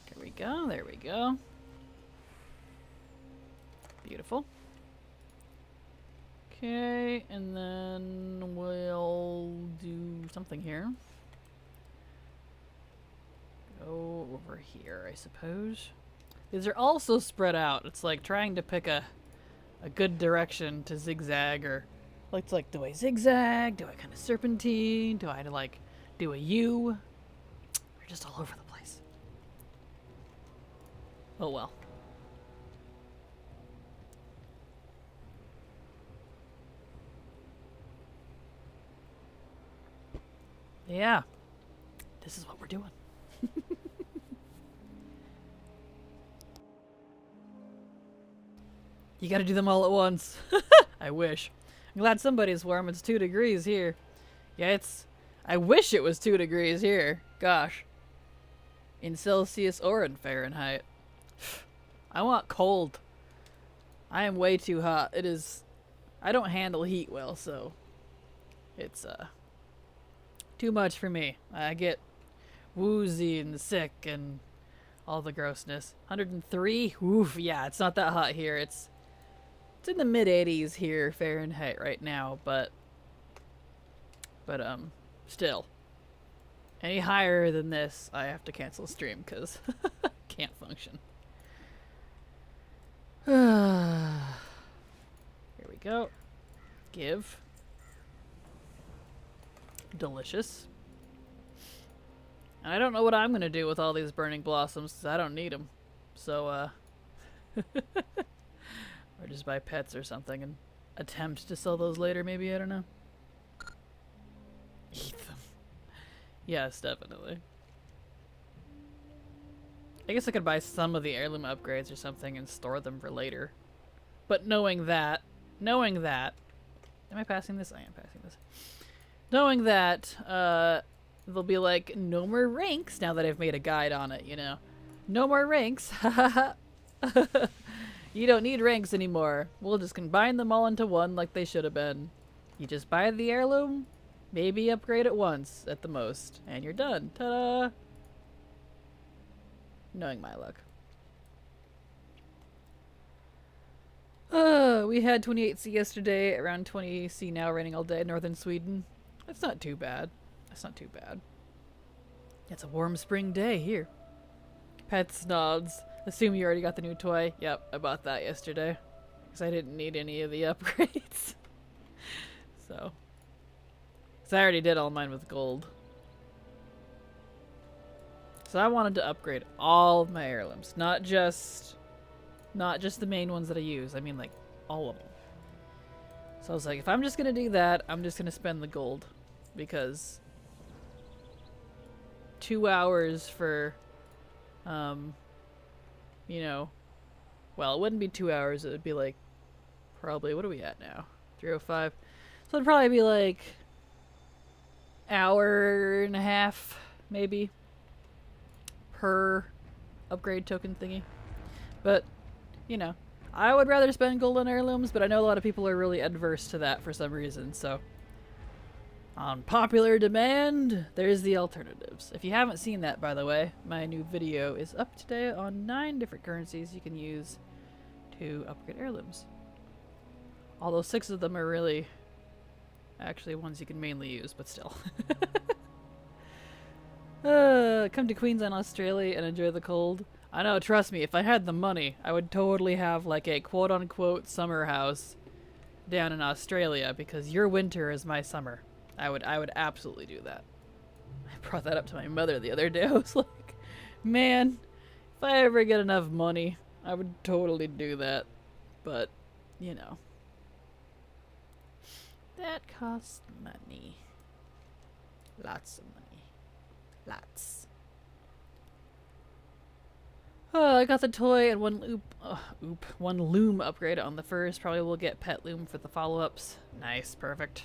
There we go, there we go. Beautiful. Okay, and then we'll do something here. Go over here, I suppose. These are also spread out. It's like trying to pick a good direction to zigzag, or like, it's like, do I zigzag? Do I kind of serpentine? Do I like do a U? We're just all over the place. Oh well. Yeah. This is what we're doing. You gotta do them all at once. I wish. I'm glad somebody's warm. It's 2 degrees here. Yeah, it's... I wish it was 2 degrees here. Gosh. In Celsius or in Fahrenheit. I want cold. I am way too hot. It is... I don't handle heat well, so... It's, too much for me. I get woozy and sick and all the grossness. 103? Oof, yeah, it's not that hot here. It's in the mid-80s here, Fahrenheit, right now, but still. Any higher than this, I have to cancel stream, because can't function. Here we go. Give. Delicious. And I don't know what I'm going to do with all these burning blossoms, because I don't need them. So, or just buy pets or something and attempt to sell those later, maybe, I don't know. Eat them. Yes, definitely. I guess I could buy some of the heirloom upgrades or something and store them for later. But knowing that, am I passing this? I am passing this. Knowing that, there'll be like, no more ranks now that I've made a guide on it, you know. No more ranks, hahaha. You don't need ranks anymore. We'll just combine them all into one like they should have been. You just buy the heirloom, maybe upgrade it once at the most, and you're done. Ta-da! Knowing my luck. We had 28C yesterday, around 20C now, raining all day in northern Sweden. That's not too bad. That's not too bad. It's a warm spring day here. Pet snobs. Assume you already got the new toy. Yep, I bought that yesterday. Because I didn't need any of the upgrades. So. Because I already did all mine with gold. So I wanted to upgrade all of my heirlooms. Not just the main ones that I use. I mean, like, all of them. So I was like, if I'm just going to do that, I'm just going to spend the gold. Because 2 hours for, you know, well, it wouldn't be 2 hours. It would be like, probably, what are we at now? 3:05. So it'd probably be like hour and a half, maybe, per upgrade token thingy. But, you know, I would rather spend gold on heirlooms, but I know a lot of people are really adverse to that for some reason, so. On popular demand, there's the alternatives. If you haven't seen that, by the way, my new video is up today on 9 different currencies you can use to upgrade heirlooms. Although 6 of them are really actually ones you can mainly use, but still. Come to Queensland, Australia and enjoy the cold. I know, trust me, if I had the money, I would totally have like a quote-unquote summer house down in Australia because your winter is my summer. I would absolutely do that. I brought that up to my mother the other day. I was like, man, if I ever get enough money, I would totally do that. But, you know. That costs money. Lots of money. Lots. Oh, I got the toy and one loom upgrade on the first. Probably will get pet loom for the follow-ups. Nice, perfect.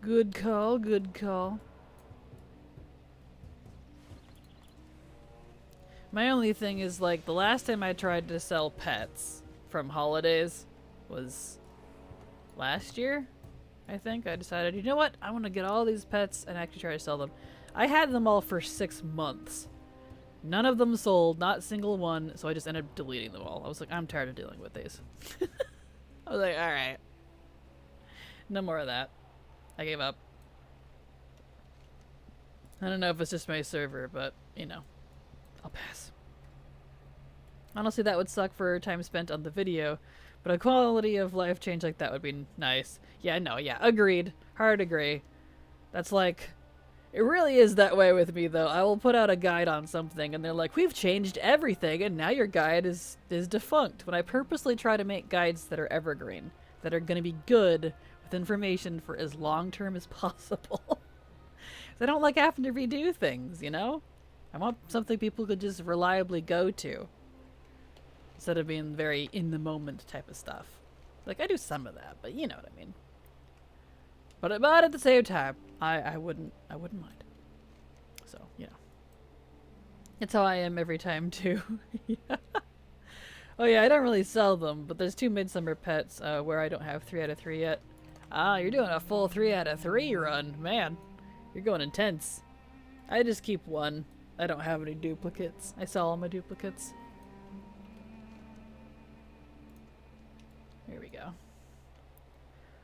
Good call, good call. My only thing is, like, the last time I tried to sell pets from holidays was last year, I think. I decided, you know what? I want to get all these pets and actually try to sell them. I had them all for 6 months. None of them sold, not a single one, so I just ended up deleting them all. I was like, I'm tired of dealing with these. I was like, alright. No more of that. I gave up. I don't know if it's just my server, but, you know, I'll pass. Honestly, that would suck for time spent on the video, but a quality of life change like that would be nice. Yeah, no, yeah, agreed. Hard agree. That's like... It really is that way with me, though. I will put out a guide on something, and they're like, we've changed everything, and now your guide is defunct. When I purposely try to make guides that are evergreen, that are going to be good with information for as long-term as possible. I don't like having to redo things, you know? I want something people could just reliably go to, instead of being very in-the-moment type of stuff. Like, I do some of that, but you know what I mean. But at the same time, I wouldn't mind. So, you know. It's how I am every time, too. Yeah. Oh yeah, I don't really sell them, but there's 2 Midsummer pets where I don't have 3 out of 3 yet. Ah, you're doing a full 3 out of 3 run. Man, you're going intense. I just keep 1. I don't have any duplicates. I sell all my duplicates. Here we go.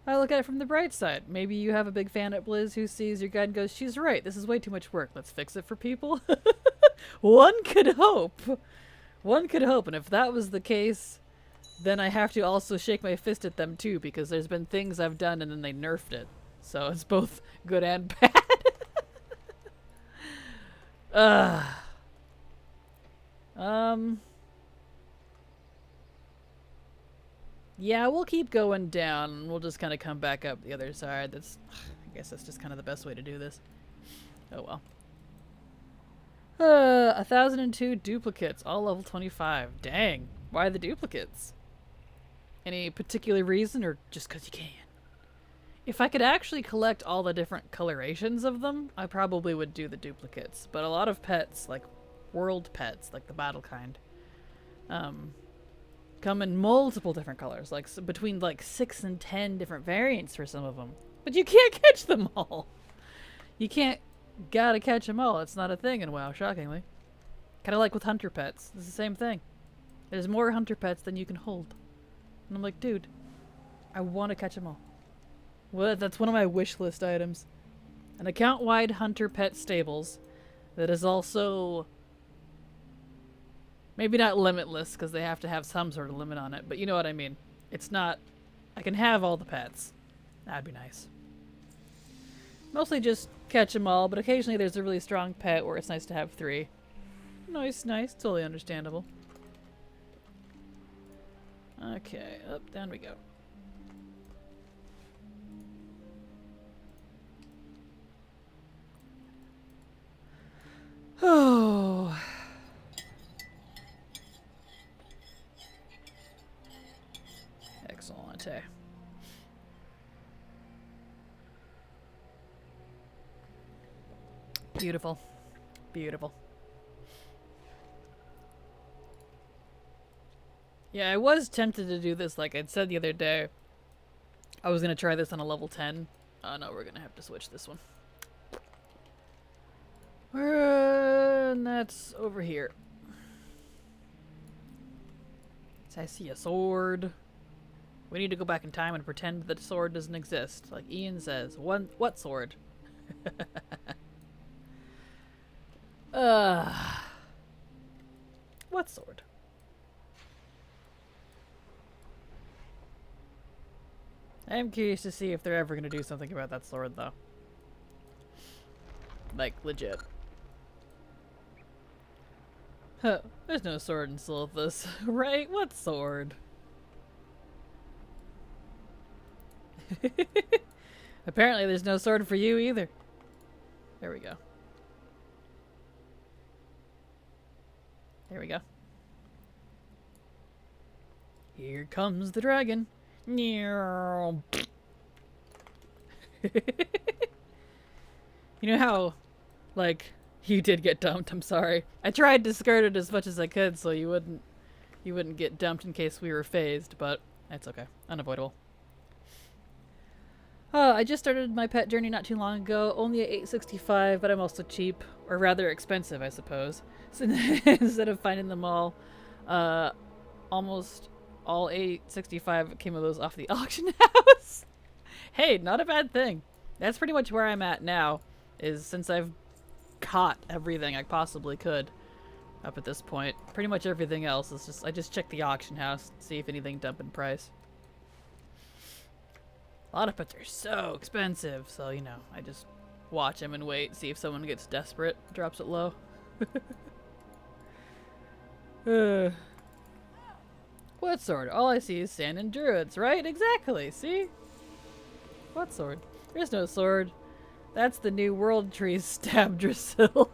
I look at it from the bright side. Maybe you have a big fan at Blizz who sees your guide and goes, she's right, this is way too much work. Let's fix it for people. One could hope. One could hope. And if that was the case, then I have to also shake my fist at them too, because there's been things I've done and then they nerfed it. So it's both good and bad. Yeah, we'll keep going down, and we'll just kind of come back up the other side. That's, I guess that's just kind of the best way to do this. Oh well. 1,002 duplicates, all level 25. Dang. Why the duplicates? Any particular reason, or just because you can? If I could actually collect all the different colorations of them, I probably would do the duplicates. But a lot of pets, like world pets, like the battle kind, come in multiple different colors, like between like 6 and 10 different variants for some of them. But you can't catch them all. You can't gotta catch them all. It's not a thing in WoW, shockingly. Kind of like with hunter pets. It's the same thing. There's more hunter pets than you can hold. And I'm like, dude, I want to catch them all. Well, that's one of my wish list items. An account-wide hunter pet stables that is also... maybe not limitless, because they have to have some sort of limit on it, but you know what I mean. It's not... I can have all the pets. That'd be nice. Mostly just catch them all, but occasionally there's a really strong pet where it's nice to have 3. Nice, nice. Totally understandable. Okay, up, down we go. Oh... excellent. Beautiful. Beautiful. Yeah, I was tempted to do this, like I'd said the other day. I was gonna try this on a level 10. Oh no, we're gonna have to switch this one. And that's over here. So I see a sword. We need to go back in time and pretend that the sword doesn't exist. Like Ian says. What sword? What sword? I am curious to see if they're ever gonna do something about that sword, though. Like, legit. Huh, there's no sword in Silithus, right? What sword? Apparently there's no sword for you either. There we go. There we go. Here comes the dragon. You know how, like, you did get dumped, I'm sorry. I tried to skirt it as much as I could so you wouldn't get dumped in case we were phased, but it's okay. Unavoidable. I just started my pet journey not too long ago, only at $8.65, but I'm also cheap, or rather expensive, I suppose. So instead of finding them all, almost all $8.65 came of those off the auction house. Hey, not a bad thing. That's pretty much where I'm at now, is since I've caught everything I possibly could up at this point. Pretty much everything else is just, I just check the auction house, see if anything dump in price. A lot of pets are so expensive, so, you know, I just watch them and wait, see if someone gets desperate, drops it low. What sword? All I see is sand and druids, right? Exactly, see? What sword? There's no sword. That's the new world tree stab Drasil.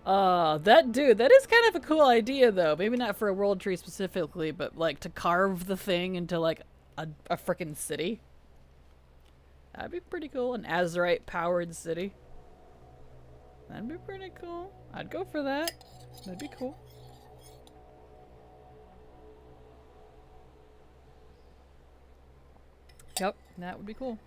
That is kind of a cool idea, though. Maybe not for a world tree specifically, but, like, to carve the thing into, like, a frickin' city. That'd be pretty cool. An Azerite-powered city. That'd be pretty cool. I'd go for that. That'd be cool. Yep, that would be cool.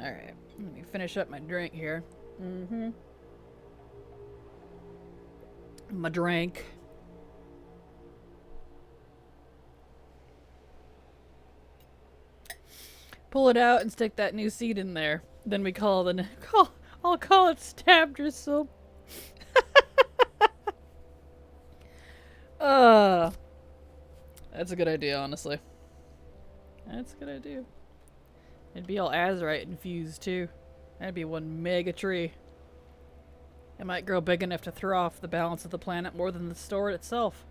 Alright, let me finish up my drink here. My drink. Pull it out and stick that new seed in there. Then we call it I'll call it stab Drasil. That's a good idea, honestly. That's a good idea. It'd be all Azerite infused too. That'd be one mega tree. It might grow big enough to throw off the balance of the planet more than the store itself.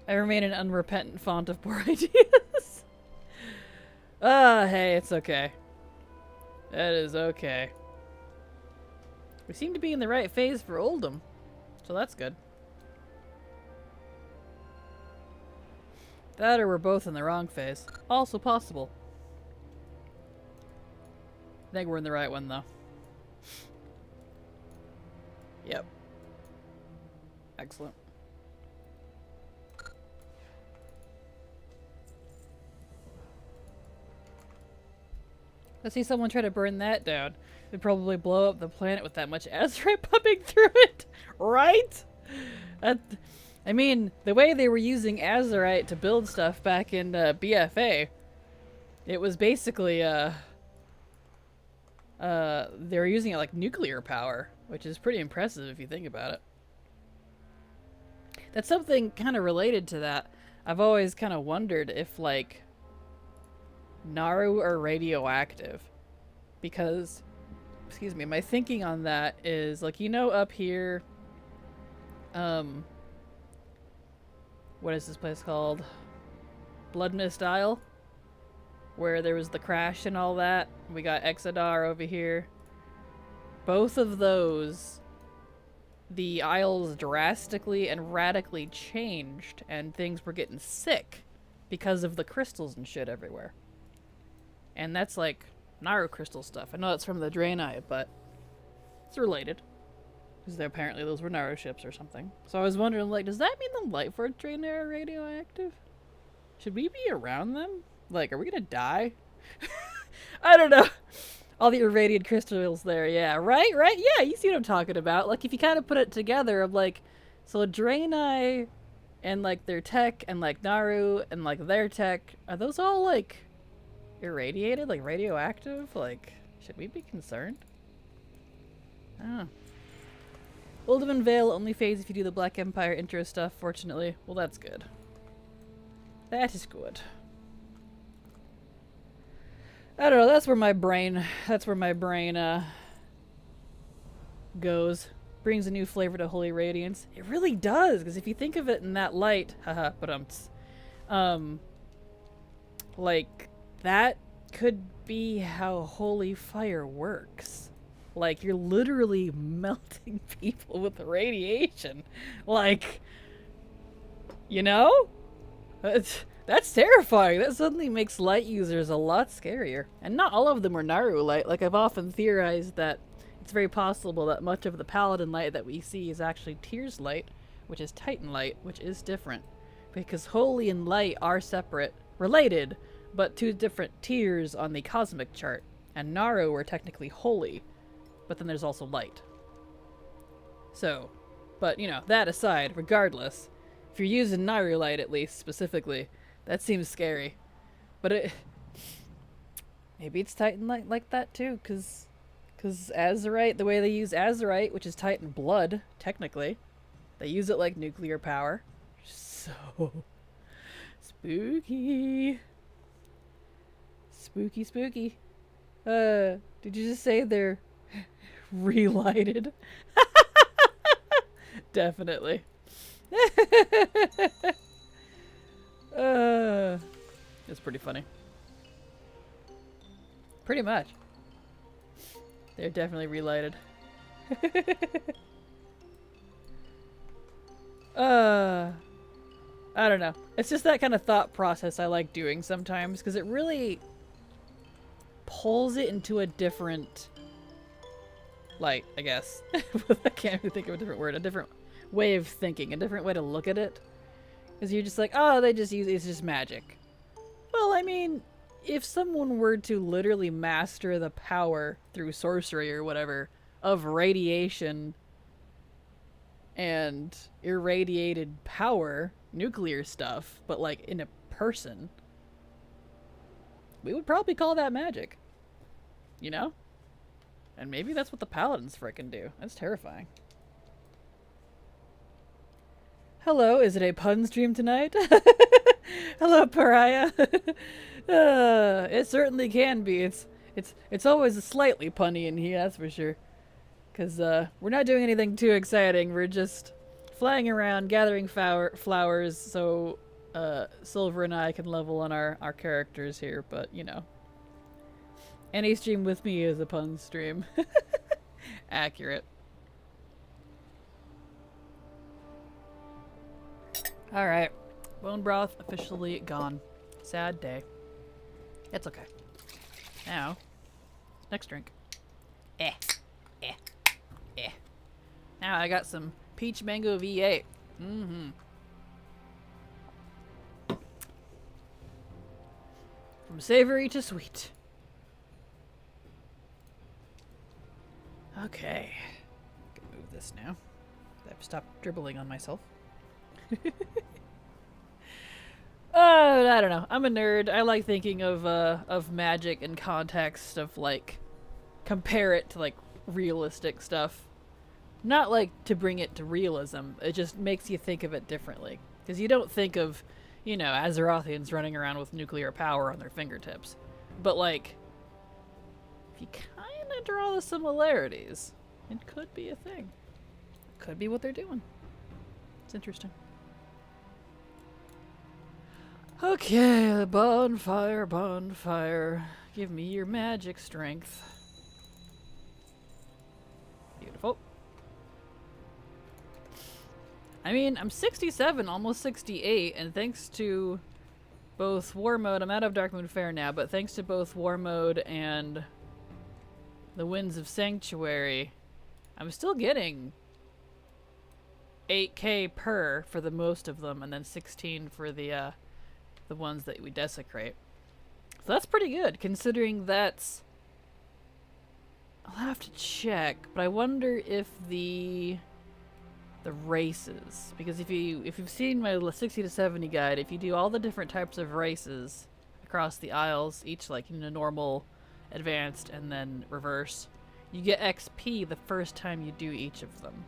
I remain an unrepentant font of poor ideas. Hey, it's okay. That is okay. We seem to be in the right phase for Oldham, so that's good. That or we're both in the wrong phase. Also possible. I think we're in the right one, though. Yep. Excellent. I see someone try to burn that down. They'd probably blow up the planet with that much Azerite pumping through it. Right? I mean, the way they were using Azerite to build stuff back in BFA, it was basically, they were using it like nuclear power, which is pretty impressive if you think about it. That's something kind of related to that. I've always kind of wondered if, like, Naru are radioactive. Because, excuse me, my thinking on that is, like, you know up here, what is this place called? Blood Mist Isle? Where there was the crash and all that. We got Exodar over here. Both of those, the isles drastically and radically changed, and things were getting sick because of the crystals and shit everywhere. And that's like Naru crystal stuff. I know it's from the Draenei, but it's related. Because apparently those were Naru ships or something. So I was wondering, like, does that mean the Lightforge Draenei are radioactive? Should we be around them? Like, are we gonna die? I don't know. All the irradiated crystals there, yeah. Right? Yeah, you see what I'm talking about. Like, if you kind of put it together of, like, so Draenei and, like, their tech and, like, Naru and, like, their tech, are those all, like, irradiated? Like radioactive? Like, should we be concerned? Oh. Ultimate Veil only fades if you do the Black Empire intro stuff, fortunately. Well, that's good. That is good. I don't know, that's where my brain goes. Brings a new flavor to Holy Radiance. It really does, because if you think of it in that light, haha, but like, that could be how Holy Fire works. Like, you're literally melting people with radiation. Like, you know? That's terrifying. That suddenly makes light users a lot scarier. And not all of them are Naru light. Like, I've often theorized that it's very possible that much of the Paladin light that we see is actually Tears light, which is Titan light, which is different. Because Holy and light are separate, related, but two different tiers on the cosmic chart. And Naru are technically holy, but then there's also light. So, but you know, that aside, regardless, if you're using Naru light at least, specifically, that seems scary. But it... maybe it's Titan light like that too, because Azerite, the way they use Azerite, which is Titan blood, technically, they use it like nuclear power. So... spooky. Spooky, spooky. Did you just say they're relighted? Definitely. It's pretty funny. Pretty much. They're definitely relighted. I don't know. It's just that kind of thought process I like doing sometimes, because it really pulls it into a different light, I guess. I can't even think of a different word. A different way of thinking. A different way to look at it. Because you're just like, oh, they just use it's just magic. Well, I mean, if someone were to literally master the power through sorcery or whatever of radiation and irradiated power, nuclear stuff, but like in a person, we would probably call that magic. You know? And maybe that's what the paladins frickin' do. That's terrifying. Hello, is it a pun stream tonight? Hello, Pariah. It certainly can be. It's always slightly punny in here, that's for sure. Because we're not doing anything too exciting. We're just flying around, gathering flowers, so Silver and I can level on our characters here. But, you know, any stream with me is a pun stream. Accurate. Alright. Bone broth officially gone. Sad day. It's okay. Now, next drink. Now I got some peach mango V8. Mm-hmm. From savory to sweet. Okay. I can move this now. I've stopped dribbling on myself. I don't know. I'm a nerd. I like thinking of magic in context of, like, compare it to, like, realistic stuff. Not, like, to bring it to realism. It just makes you think of it differently. Because you don't think of, you know, Azerothians running around with nuclear power on their fingertips. But, like, if you kind of draw the similarities, it could be a thing. It could be what they're doing. It's interesting. Okay, bonfire, bonfire. Give me your magic strength. Beautiful. I mean, I'm 67, almost 68, and thanks to both War Mode, I'm out of Darkmoon Faire now, but thanks to both War Mode and the Winds of Sanctuary, I'm still getting 8k per for the most of them, and then 16 for the ones that we desecrate. So that's pretty good, considering that's... I'll have to check, but I wonder if the races, because if you've seen my 60 to 70 guide, if you do all the different types of races, across the aisles, each like in a normal, advanced, and then reverse. You get XP the first time you do each of them.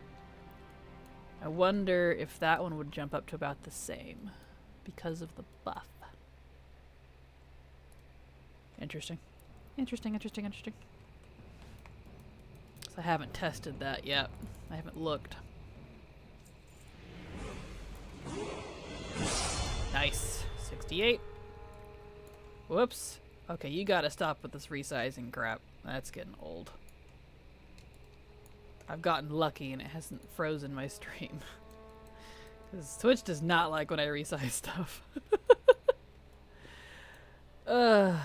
I wonder if that one would jump up to about the same because of the buff. Interesting. Interesting, interesting, interesting. So I haven't tested that yet. I haven't looked. Nice. 68. Whoops. Okay, you gotta stop with this resizing crap. That's getting old. I've gotten lucky and it hasn't frozen my stream. Because Twitch does not like when I resize stuff. Where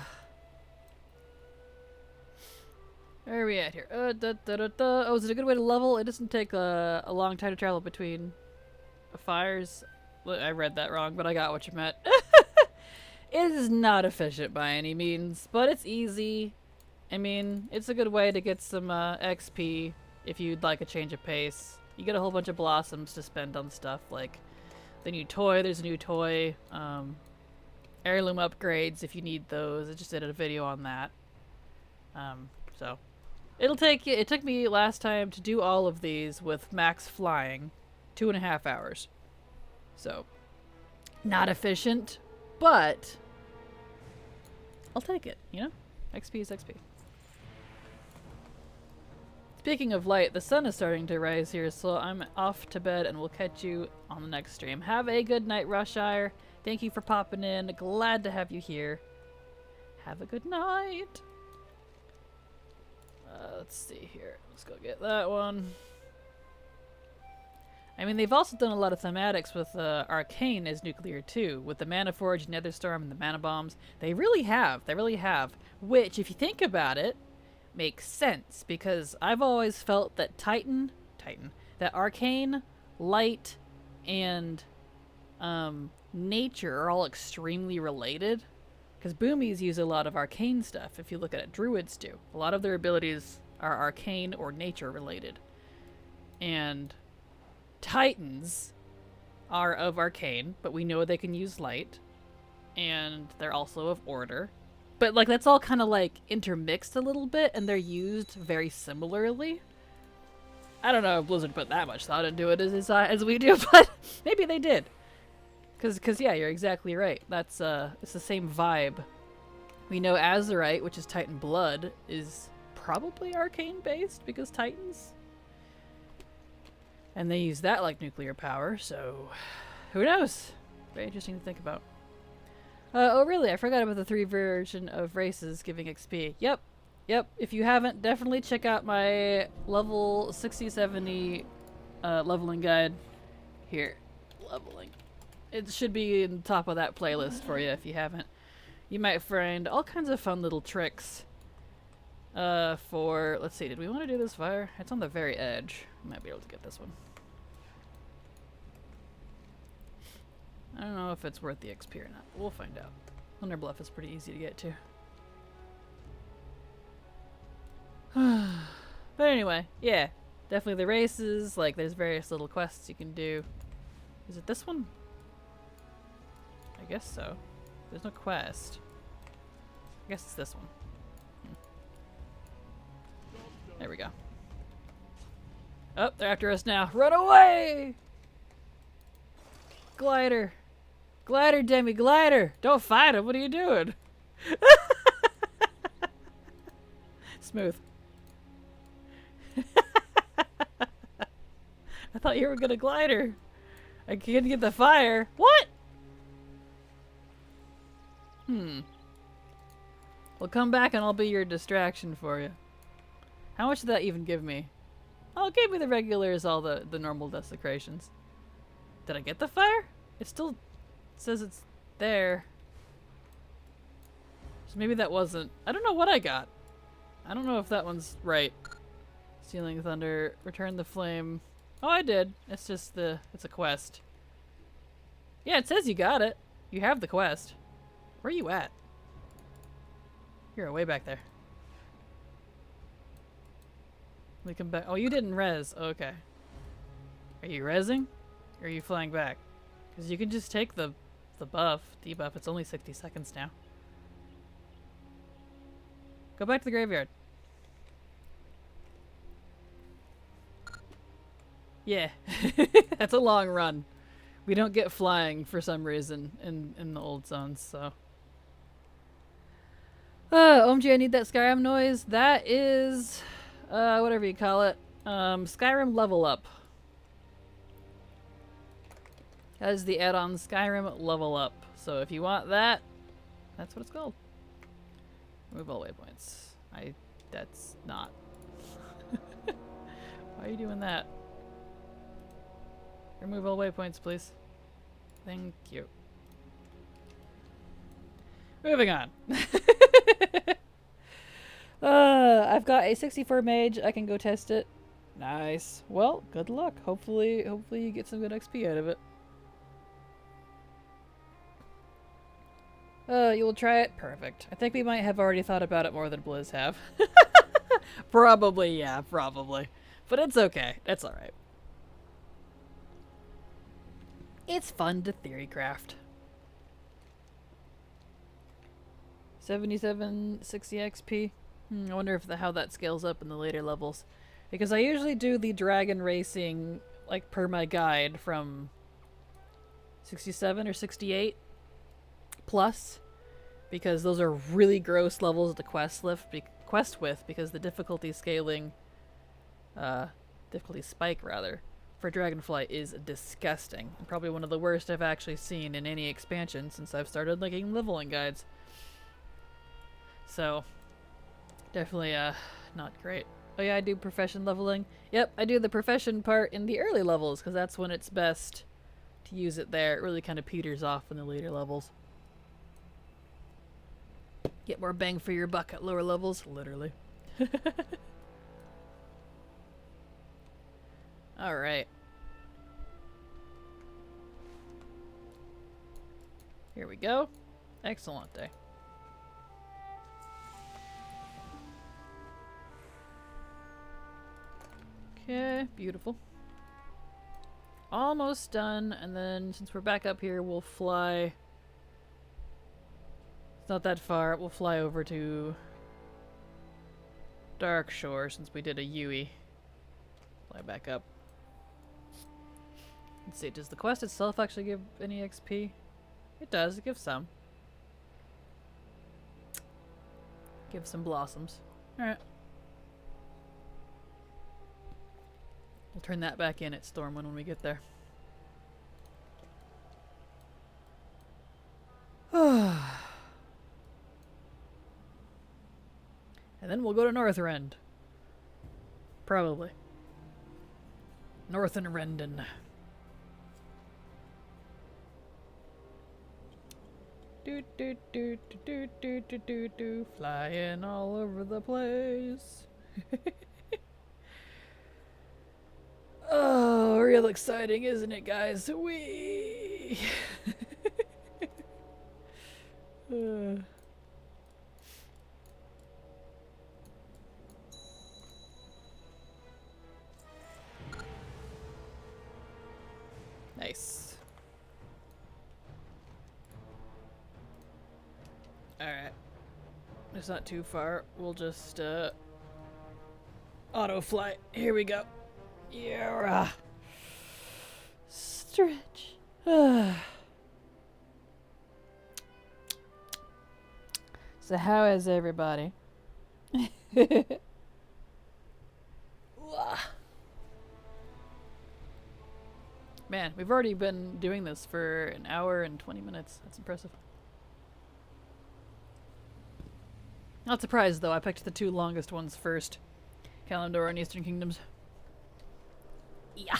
are we at here? Oh, is it a good way to level? It doesn't take a long time to travel between fires. I read that wrong, but I got what you meant. It is not efficient by any means, but it's easy. I mean, it's a good way to get some XP if you'd like a change of pace. You get a whole bunch of blossoms to spend on stuff like the new toy. There's a new toy. Heirloom upgrades if you need those. I just did a video on that. So it'll take you. It took me last time to do all of these with max flying 2.5 hours. So not efficient, but I'll take it, you know? XP is XP. Speaking of light, the sun is starting to rise here, so I'm off to bed and we'll catch you on the next stream. Have a good night, Rushire. Thank you for popping in. Glad to have you here. Have a good night. Let's see here. Let's go get that one. I mean, they've also done a lot of thematics with Arcane as nuclear too, with the Mana Forge, Netherstorm, and the Mana Bombs. They really have. They really have. Which, if you think about it, makes sense, because I've always felt that that Arcane, Light, and Nature are all extremely related. Because Boomies use a lot of Arcane stuff, if you look at it. Druids do. A lot of their abilities are Arcane or Nature related. And Titans are of Arcane, but we know they can use Light. And they're also of Order. But like that's all kind of like intermixed a little bit, and they're used very similarly. I don't know if Blizzard put that much thought into it as we do, but maybe they did. Cause yeah, you're exactly right. That's it's the same vibe. We know Azurite, which is Titan Blood, is probably Arcane based because Titans. And they use that like nuclear power, so who knows? Very interesting to think about. Oh really, I forgot about the 3 version of races giving XP. Yep. If you haven't, definitely check out my level 60-70 leveling guide. Here. Leveling. It should be in the top of that playlist for you if you haven't. You might find all kinds of fun little tricks. For, let's see, did we want to do this fire? It's on the very edge. We might be able to get this one. I don't know if it's worth the XP or not. We'll find out. Thunder Bluff is pretty easy to get to. But anyway, yeah. Definitely the races, like there's various little quests you can do. Is it this one? I guess so. There's no quest. I guess it's this one. There we go. Oh, they're after us now. Run away! Glider. Glider, Demi, glider! Don't fight him, what are you doing? Smooth. I thought you were gonna glider. I can't get the fire. What? Well, come back and I'll be your distraction for you. How much did that even give me? Oh, it gave me the regulars, all the normal desecrations. Did I get the fire? It still says it's there. So maybe that wasn't... I don't know what I got. I don't know if that one's right. Stealing Thunder, return the flame. Oh, I did. It's just it's a quest. Yeah, it says you got it. You have the quest. Where are you at? You're way back there. Let me come back. Oh, you didn't res. Oh, okay. Are you resing? Or are you flying back? Because you can just take the buff, debuff. It's only 60 seconds now. Go back to the graveyard. Yeah. That's a long run. We don't get flying for some reason in the old zones, so. OMG, I need that Skyrim noise. That is, whatever you call it. Skyrim level up. That is the add-on Skyrim level up. So if you want that, that's what it's called. Remove all waypoints. That's not. Why are you doing that? Remove all waypoints, please. Thank you. Moving on. I've got a 64 mage. I can go test it. Nice. Well, good luck. Hopefully you get some good XP out of it. You will try it? Perfect. I think we might have already thought about it more than Blizz have. Probably, yeah, probably. But it's okay. That's alright. It's fun to theorycraft. 77, 60 XP. I wonder if how that scales up in the later levels. Because I usually do the dragon racing, like, per my guide from 67 or 68 plus. Because those are really gross levels of the quest with, because the difficulty scaling, difficulty spike rather, for Dragonfly is disgusting. And probably one of the worst I've actually seen in any expansion since I've started looking leveling guides. So, definitely not great. Oh yeah, I do profession leveling. Yep, I do the profession part in the early levels, because that's when it's best to use it there. It really kind of peters off in the later levels. Get more bang for your buck at lower levels, literally. Alright. Here we go. Excellent day. Okay, beautiful. Almost done, and then since we're back up here, we'll fly. It's not that far. We'll fly over to Dark Shore since we did a Yui. Fly back up. Let's see, does the quest itself actually give any XP? It does, it gives some. Give some blossoms. Alright. We'll turn that back in at Stormwind when we get there. And then we'll go to Northrend. Probably. Northrenden. Do do do do do do do do, flying all over the place. Oh, real exciting, isn't it, guys? Whee! Nice. Alright. It's not too far. We'll just, auto fly. Here we go. Yeah. Stretch. So how is everybody? Man, we've already been doing this for an hour and 20 minutes. That's impressive. Not surprised though, I picked the two longest ones first. Kalimdor and Eastern Kingdoms. Yeah.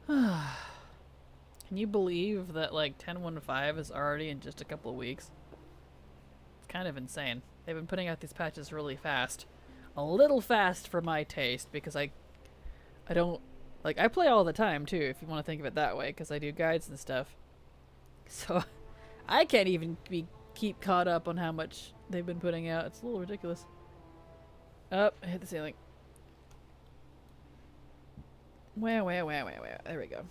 Can you believe that like 10.15 is already in just a couple of weeks? It's kind of insane. They've been putting out these patches really fast. A little fast for my taste because I don't like I play all the time too if you want to think of it that way because I do guides and stuff. So I can't even keep caught up on how much they've been putting out. It's a little ridiculous. Oh, I hit the ceiling. Wow. There we go.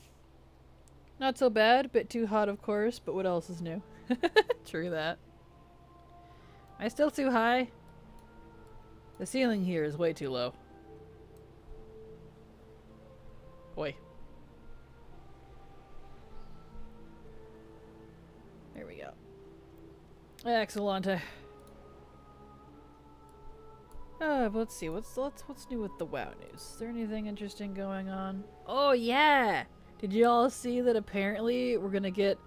Not so bad. Bit too hot, of course, but what else is new? True that. Am I still too high? The ceiling here is way too low. Oi. There we go. Excellent. Let's see. What's new with the WoW news? Is there anything interesting going on? Oh yeah! Did you all see that apparently we're gonna get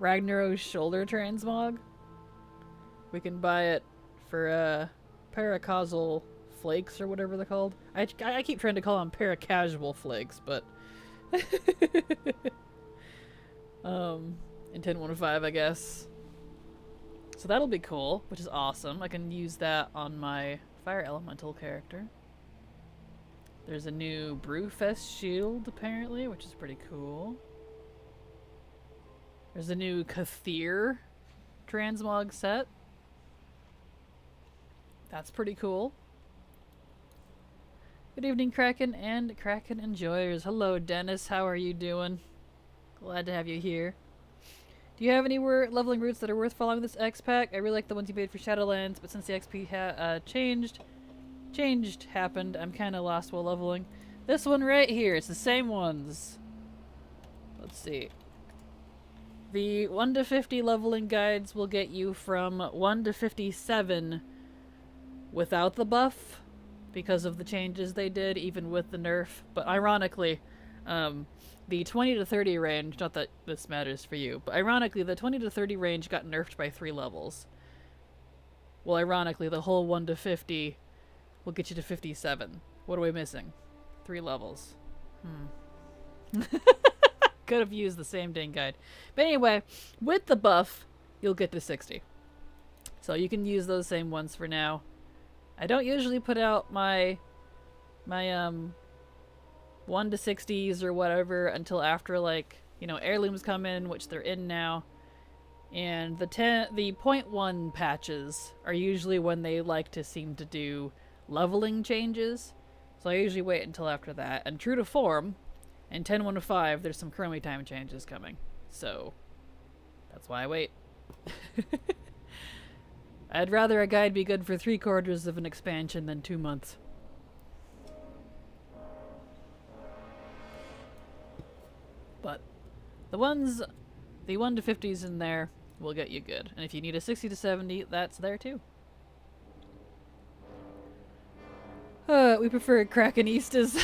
Ragnaros shoulder transmog? We can buy it for paracausal flakes or whatever they're called. I keep trying to call them paracasual flakes, but in 10.1.5 I guess. So that'll be cool, which is awesome. I can use that on my fire elemental character. There's a new Brewfest shield apparently, which is pretty cool. There's a new Kathir transmog set. That's pretty cool. Good evening, Kraken and Kraken enjoyers. Hello, Dennis. How are you doing? Glad to have you here. Do you have any leveling routes that are worth following this X pack? I really like the ones you made for Shadowlands, but since the XP happened, I'm kind of lost while leveling. This one right here, it's the same ones. Let's see. The 1 to 50 leveling guides will get you from 1 to 57 without the buff because of the changes they did, even with the nerf. But ironically, the 20 to 30 range, not that this matters for you, but ironically, the 20 to 30 range got nerfed by 3 levels. Well, ironically, the whole 1 to 50 will get you to 57. What are we missing? 3 levels. Could have used the same dang guide. But anyway, with the buff, you'll get to 60. So you can use those same ones for now. I don't usually put out my 1 to 60s or whatever until after, like, you know, heirlooms come in, which they're in now. And the 0.1 patches are usually when they like to seem to do leveling changes. So I usually wait until after that. And true to form, in 10.1.5 there's some Chromie time changes coming. So that's why I wait. I'd rather a guide be good for 3/4 of an expansion than 2 months. But the 1 to 50s in there will get you good. And if you need a 60 to 70, that's there too. We prefer Krakenistas.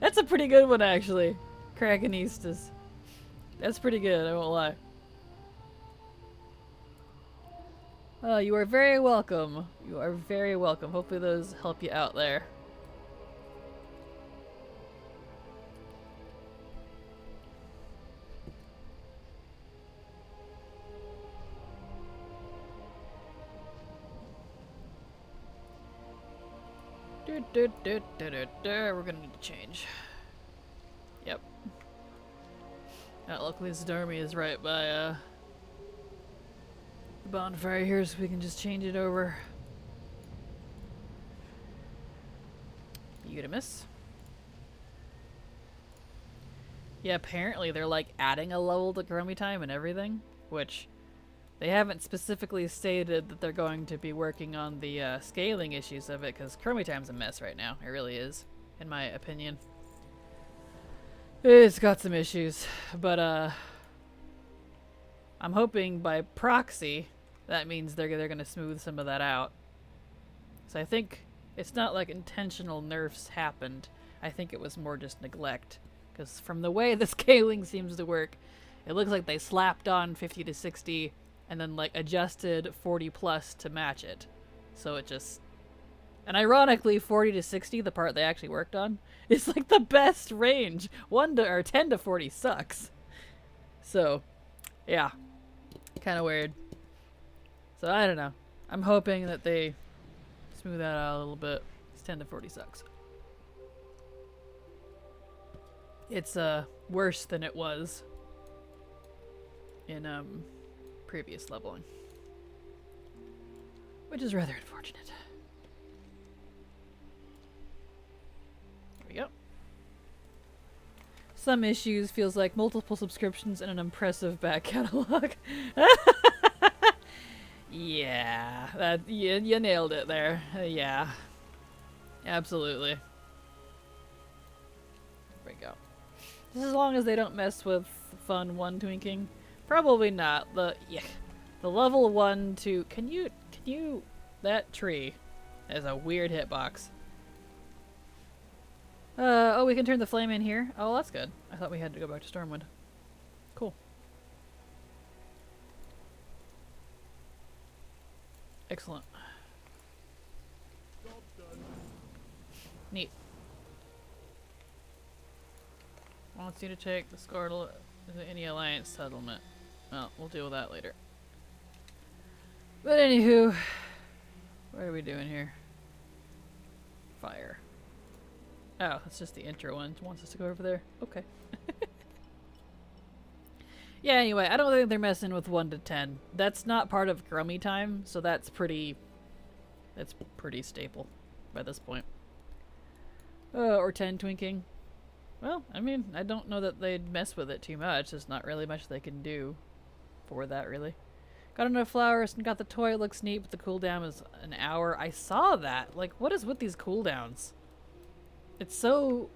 That's a pretty good one, actually. Krakenistas. That's pretty good, I won't lie. You are very welcome. You are very welcome. Hopefully those help you out there. We're gonna need to change. Yep. Luckily this army is right by the bonfire here, so we can just change it over. You gonna miss? Yeah, apparently they're like adding a level to Chromie time and everything, which they haven't specifically stated that they're going to be working on the scaling issues of it, because Chromie time's a mess right now. It really is, in my opinion. It's got some issues, but I'm hoping by proxy that means they're going to smooth some of that out. So I think it's not like intentional nerfs happened. I think it was more just neglect, because from the way the scaling seems to work, it looks like they slapped on 50 to 60 and then like adjusted 40 plus to match it. So it just... And ironically, 40 to 60, the part they actually worked on, is like the best range. 10 to 40 sucks. So, yeah. Kind of weird. So I don't know. I'm hoping that they smooth that out a little bit. 10 to 40 sucks. It's worse than it was in previous leveling, which is rather unfortunate. There we go. Some issues feels like multiple subscriptions and an impressive back catalog. Yeah, that you nailed it there. Yeah, absolutely. There we go. Just as long as they don't mess with fun one twinking, probably not. The level 1 to can you that tree is a weird hitbox. Oh, we can turn the flame in here. Oh, that's good. I thought we had to go back to Stormwind. Cool. Excellent. Neat. Wants you to check the Scarlet any alliance settlement. Well, we'll deal with that later. But anywho, what are we doing here? Fire. Oh, that's just the intro one. It wants us to go over there. Okay. Yeah, anyway, I don't think they're messing with 1 to 10. That's not part of Grummy time, so that's pretty staple by this point. Or 10 twinking. Well, I mean, I don't know that they'd mess with it too much. There's not really much they can do for that, really. Got enough flowers and got the toy. It looks neat, but the cooldown is an hour. I saw that. Like, what is with these cooldowns? It's so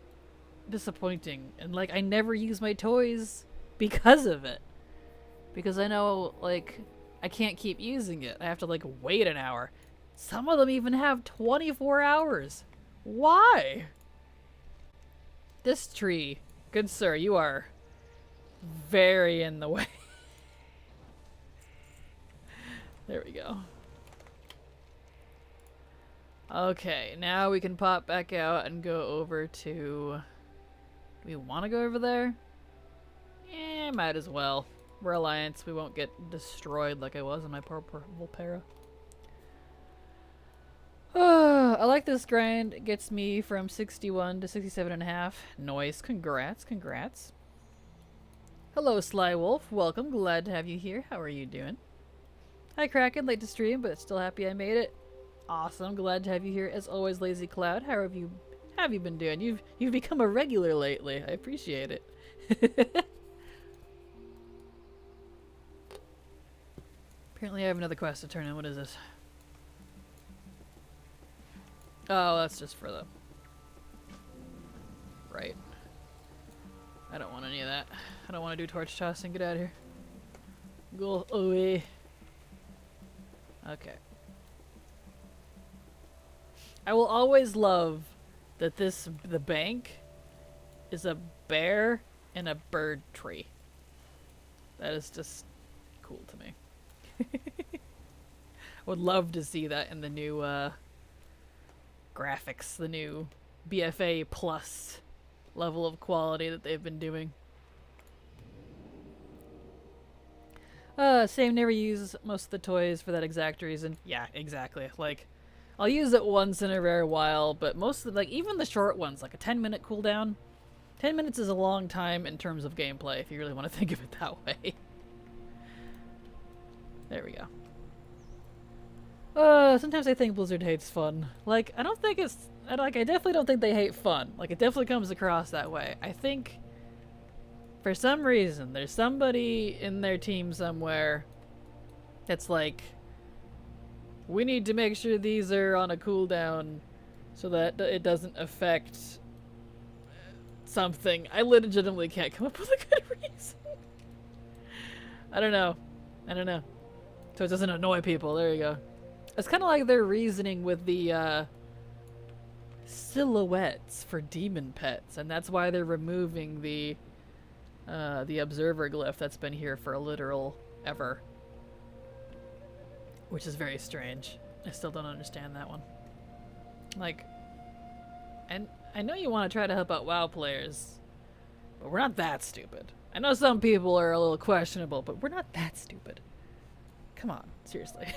disappointing. And, like, I never use my toys because of it. Because I know, like, I can't keep using it. I have to, like, wait an hour. Some of them even have 24 hours. Why? This tree, good sir, you are very in the way. There we go. Okay, now we can pop back out and go over to... Do we want to go over there? Yeah, might as well. We're Alliance, we won't get destroyed like I was in my purple para. I like this grind. It gets me from 61 to 67.5. Noise. Congrats, congrats. Hello, Sly Wolf. Welcome. Glad to have you here. How are you doing? Hi, Kraken. Late to stream, but still happy I made it. Awesome. Glad to have you here. As always, Lazy Cloud. How have you been doing? You've become a regular lately. I appreciate it. Apparently I have another quest to turn in. What is this? Oh, that's just for the... Right. I don't want any of that. I don't want to do torch tossing. Get out of here. Go away. Okay. I will always love that the bank is a bear and a bird tree. That is just cool to me. Would love to see that in the new graphics, the new BFA plus level of quality that they've been doing. Same, never use most of the toys for that exact reason. Yeah, exactly. Like, I'll use it once in a rare while, but most of the, like, even the short ones, like a 10-minute cooldown. 10 minutes is a long time in terms of gameplay, if you really want to think of it that way. There we go. Sometimes I think Blizzard hates fun. Like, I don't think it's... I definitely don't think they hate fun. Like, it definitely comes across that way. I think, for some reason, there's somebody in their team somewhere that's like, we need to make sure these are on a cooldown so that it doesn't affect something. I legitimately can't come up with a good reason. I don't know. So it doesn't annoy people. There you go. It's kind of like their reasoning with the silhouettes for demon pets, and that's why they're removing the observer glyph that's been here for a literal ever, which is very strange. I still don't understand that one. Like, and I know you want to try to help out WoW players, but we're not that stupid. I know some people are a little questionable, but we're not that stupid. Come on, seriously.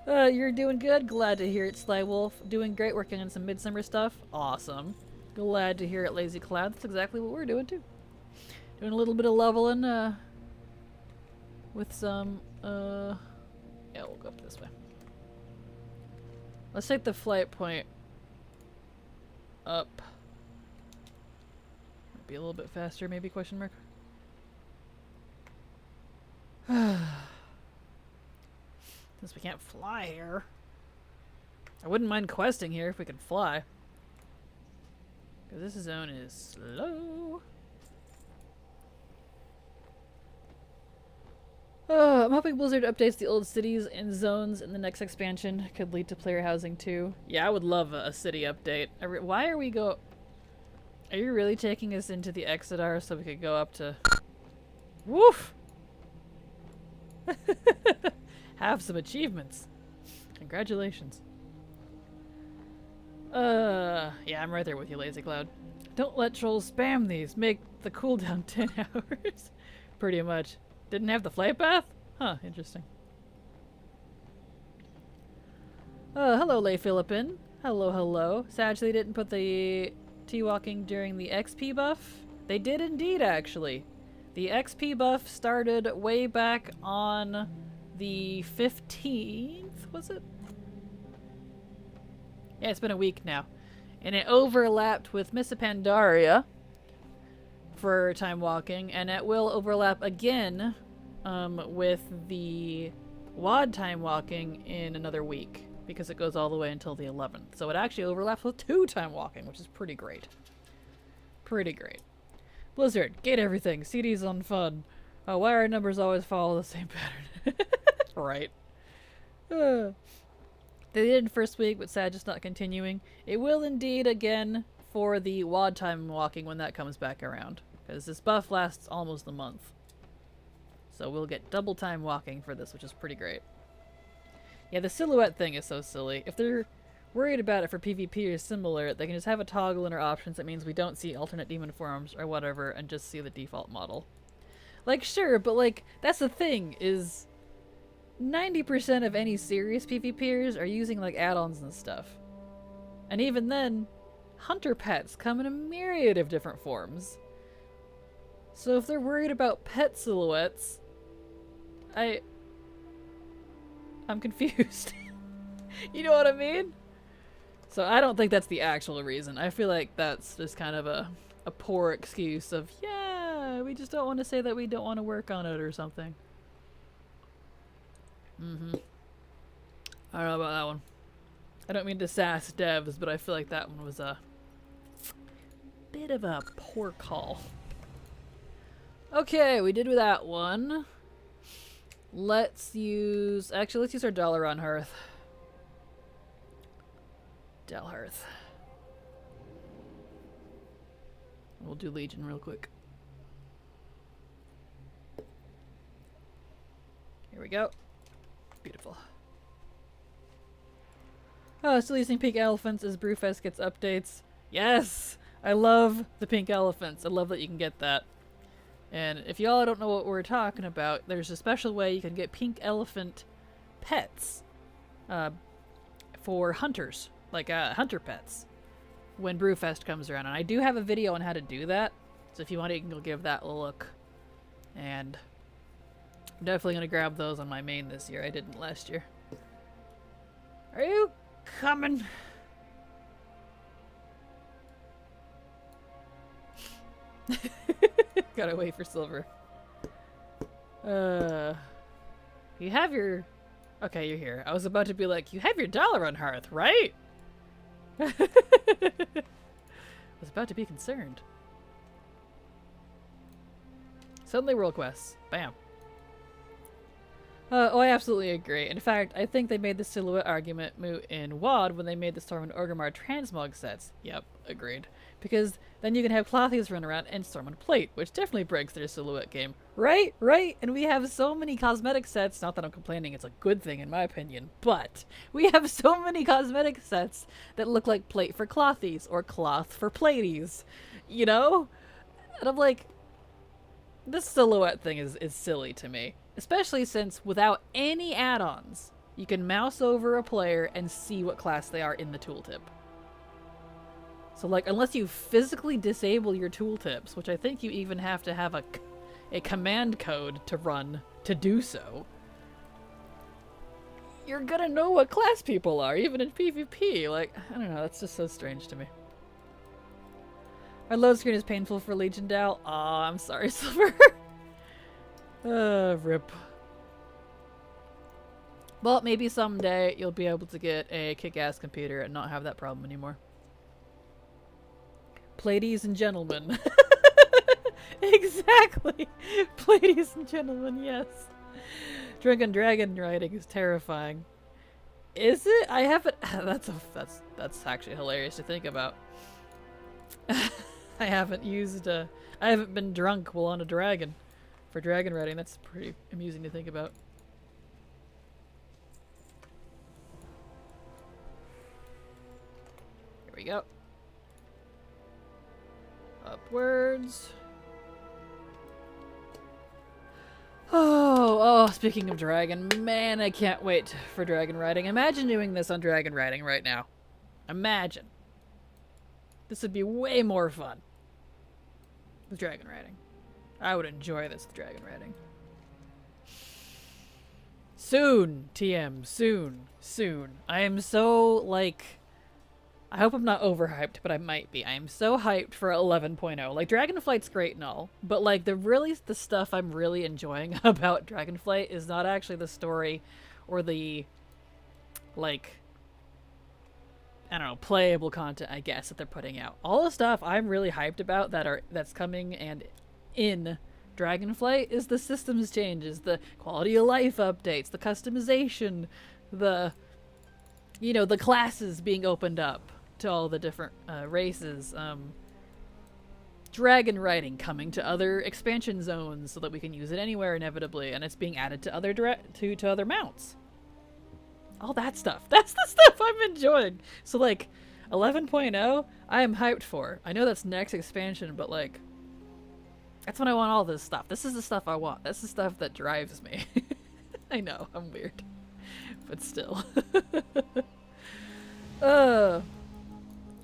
You're doing good. Glad to hear it, Sly Wolf. Doing great, working on some midsummer stuff. Awesome. Glad to hear it, Lazy Cloud. That's exactly what we're doing too. Doing a little bit of leveling, with some, yeah, we'll go up this way. Let's take the flight point up be a little bit faster, maybe, question mark? Since we can't fly here. I wouldn't mind questing here if we could fly. Because this zone is slow. I'm hoping Blizzard updates the old cities and zones in the next expansion. Could lead to player housing too. Yeah, I would love a city update. Why are we Are you really taking us into the Exodar so we could go up to... Woof! Have some achievements. Congratulations. Yeah, I'm right there with you, Lazy Cloud. Don't let trolls spam these. Make the cooldown 10 hours. Pretty much. Didn't have the flight path? Huh, interesting. Hello, Lay Philippin. Hello, hello. Sadly, they didn't put the T-walking during the XP buff. They did indeed, actually. The XP buff started way back on the 15th, was it? Yeah, it's been a week now. And it overlapped with Miss Pandaria for time walking, and it will overlap again with the WoD time walking in another week, because it goes all the way until the 11th. So it actually overlaps with 2 time walking, which is pretty great. Pretty great. Blizzard, gate everything. CD's on fun. Why our numbers always follow the same pattern? Right. They did in first week, but sad just not continuing. It will indeed again for the WoD time walking when that comes back around. Because this buff lasts almost a month. So we'll get double time walking for this, which is pretty great. Yeah, the silhouette thing is so silly. If they're worried about it for PvP or similar, they can just have a toggle in our options that means we don't see alternate demon forms or whatever and just see the default model. Like, sure, but like, that's the thing, is 90% of any serious PvPers are using like add-ons and stuff. And even then, hunter pets come in a myriad of different forms. So if they're worried about pet silhouettes, I'm confused. You know what I mean? So I don't think that's the actual reason. I feel like that's just kind of a poor excuse of, yeah, we just don't want to say that we don't want to work on it or something. I don't know about that one. I don't mean to sass devs, but I feel like that one was a bit of a poor call. Okay, we did with that one. Let's use our dollar on Hearth. Dalhearth. We'll do Legion real quick. Here we go. Beautiful. Oh, still using pink elephants as Brewfest gets updates. Yes! I love the pink elephants. I love that you can get that. And if y'all don't know what we're talking about, there's a special way you can get pink elephant pets for hunters, like hunter pets, when Brewfest comes around. And I do have a video on how to do that, so if you want it, you can go give that a look. And I'm definitely going to grab those on my main this year. I didn't last year. Are you coming? Gotta wait for silver. You have your... Okay, you're here. I was about to be like, you have your dollar on Hearth, right? I was about to be concerned. Suddenly world quests. Bam. Oh, I absolutely agree. In fact, I think they made the silhouette argument moot in WoD when they made the Storm and Orgrimmar transmog sets. Yep, agreed. Because then you can have Clothies run around and Storm and Plate, which definitely breaks their silhouette game. Right? Right? And we have so many cosmetic sets, not that I'm complaining, it's a good thing in my opinion, but we have so many cosmetic sets that look like Plate for Clothies or Cloth for Platies. You know? And I'm like, this silhouette thing is silly to me. Especially since without any add-ons, you can mouse over a player and see what class they are in the tooltip. So like, unless you physically disable your tooltips, which I think you even have to have a command code to run to do so, you're gonna know what class people are, even in PvP. Like, I don't know, that's just so strange to me. Our load screen is painful for Legion Dal. Aw, I'm sorry, Silver. Rip. Well, maybe someday you'll be able to get a kick-ass computer and not have that problem anymore. Ladies and gentlemen. Exactly. Ladies and gentlemen, yes. Drunken dragon riding is terrifying. Is it? I haven't. That's actually hilarious to think about. I haven't been drunk while on a dragon for dragon riding. That's pretty amusing to think about. Here we go. Upwards. Oh, speaking of dragon, man, I can't wait for dragon riding. Imagine doing this on dragon riding right now. Imagine. This would be way more fun with dragon riding. I would enjoy this with dragon riding. Soon, TM, soon, soon. I am so, like, I hope I'm not overhyped, but I might be. I am so hyped for 11.0. Like, Dragonflight's great and all, but like the stuff I'm really enjoying about Dragonflight is not actually the story or the, like, I don't know, playable content, I guess, that they're putting out. All the stuff I'm really hyped about that's coming and in Dragonflight is the systems changes, the quality of life updates, the customization, the, you know, the classes being opened up to all the different races. Dragon riding coming to other expansion zones so that we can use it anywhere inevitably, and it's being added to other to other mounts. All that stuff. That's the stuff I'm enjoying. So like 11.0, I am hyped for. I know that's next expansion, but like that's when I want all this stuff. This is the stuff I want. That's the stuff that drives me. I know, I'm weird. But still.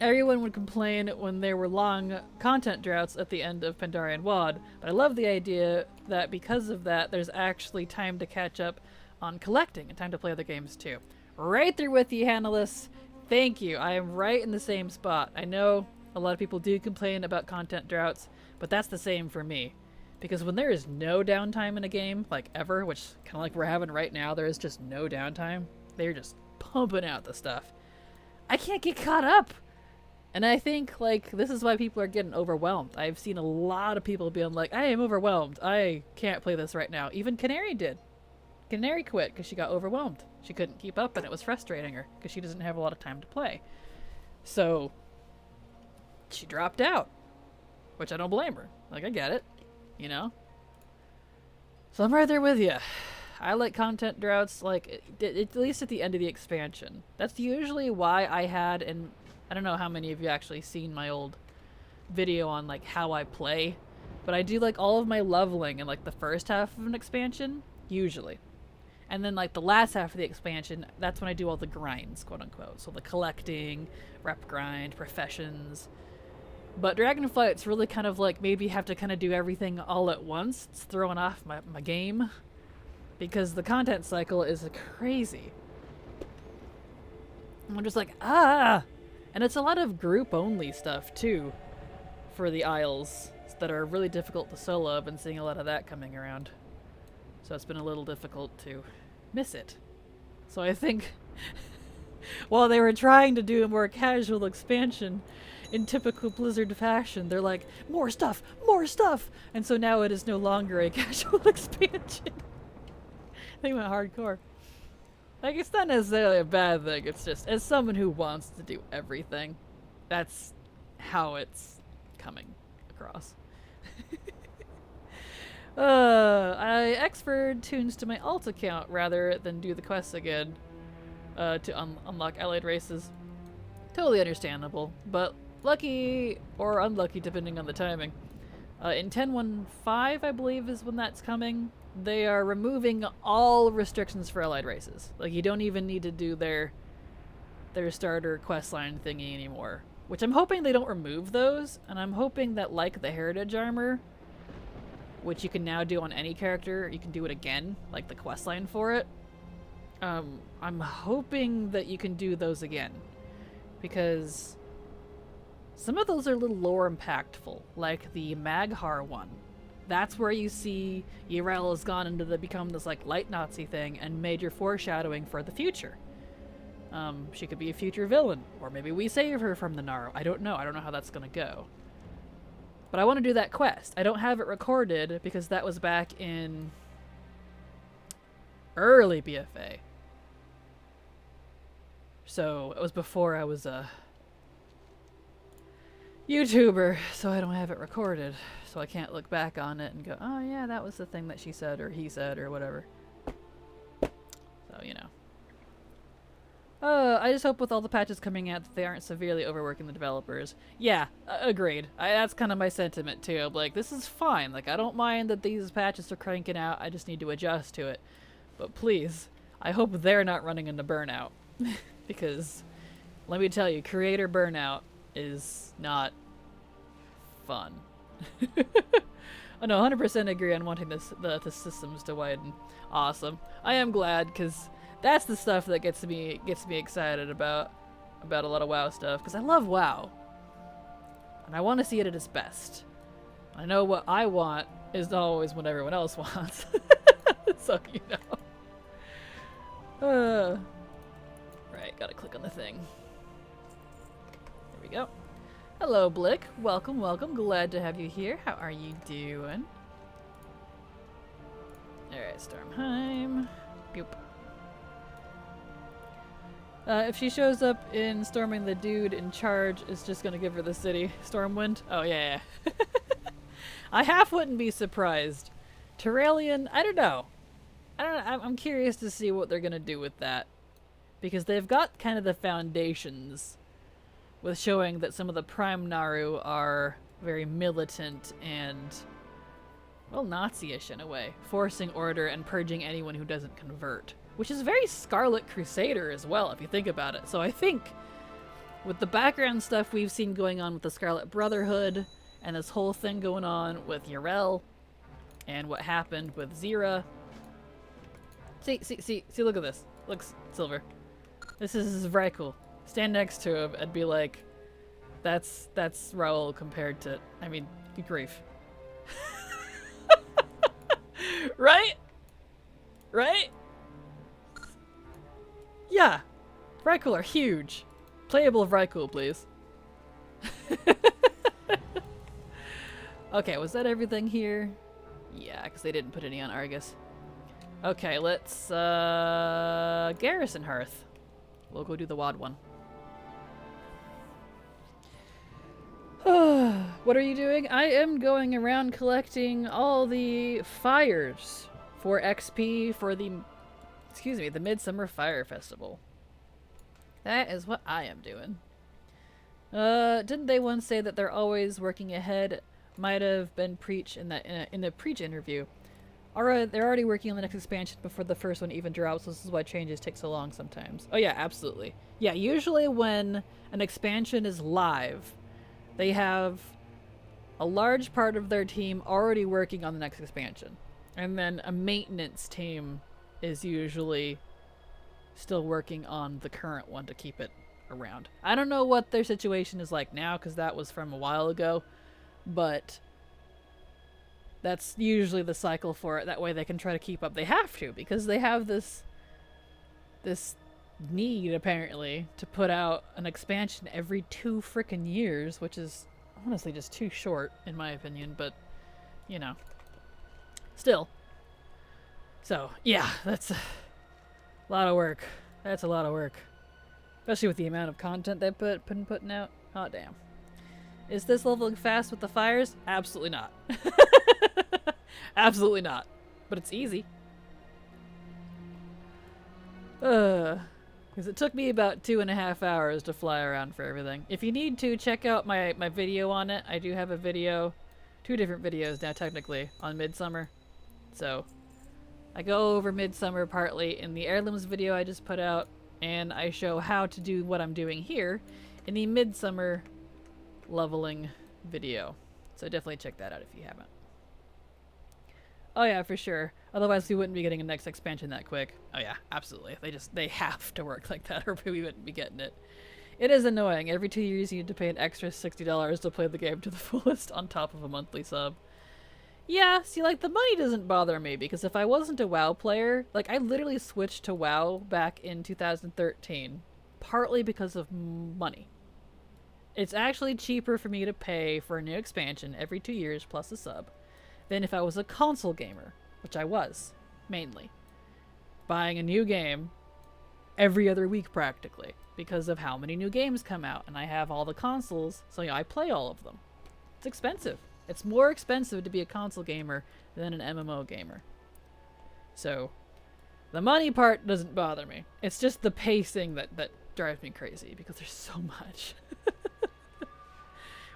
Everyone would complain when there were long content droughts at the end of Pandarian WoD, but I love the idea that because of that, there's actually time to catch up on collecting and time to play other games too. Right there with you, Hannelus. Thank you. I am right in the same spot. I know a lot of people do complain about content droughts, but that's the same for me. Because when there is no downtime in a game, like ever, which kind of like we're having right now, there is just no downtime. They're just pumping out the stuff. I can't get caught up. And I think, like, this is why people are getting overwhelmed. I've seen a lot of people being like, I am overwhelmed. I can't play this right now. Even Canary did. Canary quit because she got overwhelmed. She couldn't keep up and it was frustrating her because she doesn't have a lot of time to play. So, she dropped out. Which I don't blame her. Like, I get it. You know? So I'm right there with you. I like content droughts, like, at least at the end of the expansion. That's usually why I had, and I don't know how many of you actually seen my old video on, like, how I play, but I do, like, all of my leveling in, like, the first half of an expansion, usually. And then, like, the last half of the expansion, that's when I do all the grinds, quote-unquote. So the collecting, rep grind, professions. But Dragonflight's really kind of, like, maybe have to kind of do everything all at once. It's throwing off my game. Because the content cycle is crazy. And I'm just like, ah! And it's a lot of group-only stuff, too, for the Isles that are really difficult to solo. I've been seeing a lot of that coming around. So it's been a little difficult to miss it. So I think, while they were trying to do a more casual expansion, in typical Blizzard fashion, they're like, more stuff! More stuff! And so now it is no longer a casual expansion. They went hardcore. Like, it's not necessarily a bad thing, it's just, as someone who wants to do everything, that's how it's coming across. I exferred tunes to my alt account rather than do the quests again to unlock allied races. Totally understandable, but lucky or unlucky depending on the timing. In 10.1.5, I believe, is when that's coming. They are removing all restrictions for allied races. Like, you don't even need to do their starter questline thingy anymore. Which I'm hoping they don't remove those, and I'm hoping that, like the heritage armor, which you can now do on any character, you can do it again, like the questline for it. I'm hoping that you can do those again. Because Some of those are a little lore impactful, like the Maghar one. That's where you see Yrel has gone into become this like light Nazi thing and major foreshadowing for the future. She could be a future villain, or maybe we save her from the Naro. I don't know. I don't know how that's gonna go. But I want to do that quest. I don't have it recorded because that was back in early BFA. So it was before I was a YouTuber, so I don't have it recorded. So I can't look back on it and go, oh yeah, that was the thing that she said or he said or whatever. So, you know. I just hope with all the patches coming out that they aren't severely overworking the developers. Yeah, agreed. That's kind of my sentiment too. I'm like, this is fine. Like, I don't mind that these patches are cranking out. I just need to adjust to it. But please, I hope they're not running into burnout. Because, let me tell you, creator burnout is not fun. Oh no, 100% agree on wanting the systems to widen. Awesome. I am glad, because that's the stuff that gets me excited about a lot of WoW stuff, because I love WoW. And I want to see it at its best. I know what I want is not always what everyone else wants. So, you know. Right, gotta click on the thing. There we go. Hello, Blick. Welcome, welcome. Glad to have you here. How are you doing? Alright, Stormheim. Boop. If she shows up in storming, the dude in charge is just gonna give her the city. Stormwind? Oh, yeah. I half wouldn't be surprised. Terralion? I don't know. I'm curious to see what they're gonna do with that. Because they've got kind of the foundations with showing that some of the Prime Naru are very militant and, well, Nazi-ish in a way. Forcing order and purging anyone who doesn't convert. Which is very Scarlet Crusader as well, if you think about it. So I think, with the background stuff we've seen going on with the Scarlet Brotherhood, and this whole thing going on with Yrel, and what happened with Zira. See, look at this. Looks Silver. This is very cool. Stand next to him and be like, that's Raoul compared to, I mean, good grief. Right? Right? Yeah. Vrykul are huge. Playable Vrykul, please. Okay, was that everything here? Yeah, because they didn't put any on Argus. Okay, let's, Garrison Hearth. We'll go do the WoD one. What are you doing? I am going around collecting all the fires for XP for the, the Midsummer Fire Festival. That is what I am doing. Didn't they once say that they're always working ahead? Might have been Preach in the Preach interview. Alright, they're already working on the next expansion before the first one even drops. So this is why changes take so long sometimes. Oh yeah, absolutely. Yeah, usually when an expansion is live, they have a large part of their team already working on the next expansion. And then a maintenance team is usually still working on the current one to keep it around. I don't know what their situation is like now, because that was from a while ago, but that's usually the cycle for it. That way they can try to keep up. They have to, because they have this need, apparently, to put out an expansion every 2 frickin' years, which is honestly just too short, in my opinion, but, you know. Still. So, yeah, that's a lot of work. That's a lot of work. Especially with the amount of content they've been putting out. Oh, damn. Is this leveling fast with the fires? Absolutely not. Absolutely not. But it's easy. Because it took me about 2.5 hours to fly around for everything. If you need to, check out my video on it. I do have a video, 2 different videos now technically, on Midsummer. So, I go over Midsummer partly in the Heirlooms video I just put out, and I show how to do what I'm doing here in the Midsummer leveling video. So definitely check that out if you haven't. Oh yeah, for sure. Otherwise we wouldn't be getting a next expansion that quick. Oh yeah, absolutely. They have to work like that or we wouldn't be getting it. It is annoying. Every 2 years you need to pay an extra $60 to play the game to the fullest on top of a monthly sub. Yeah, see, like, the money doesn't bother me, because if I wasn't a WoW player, like, I literally switched to WoW back in 2013, partly because of money. It's actually cheaper for me to pay for a new expansion every 2 years plus a sub than if I was a console gamer, which I was, mainly. Buying a new game every other week, practically, because of how many new games come out, and I have all the consoles, so I play all of them. It's expensive. It's more expensive to be a console gamer than an MMO gamer. So, the money part doesn't bother me. It's just the pacing that drives me crazy, because there's so much.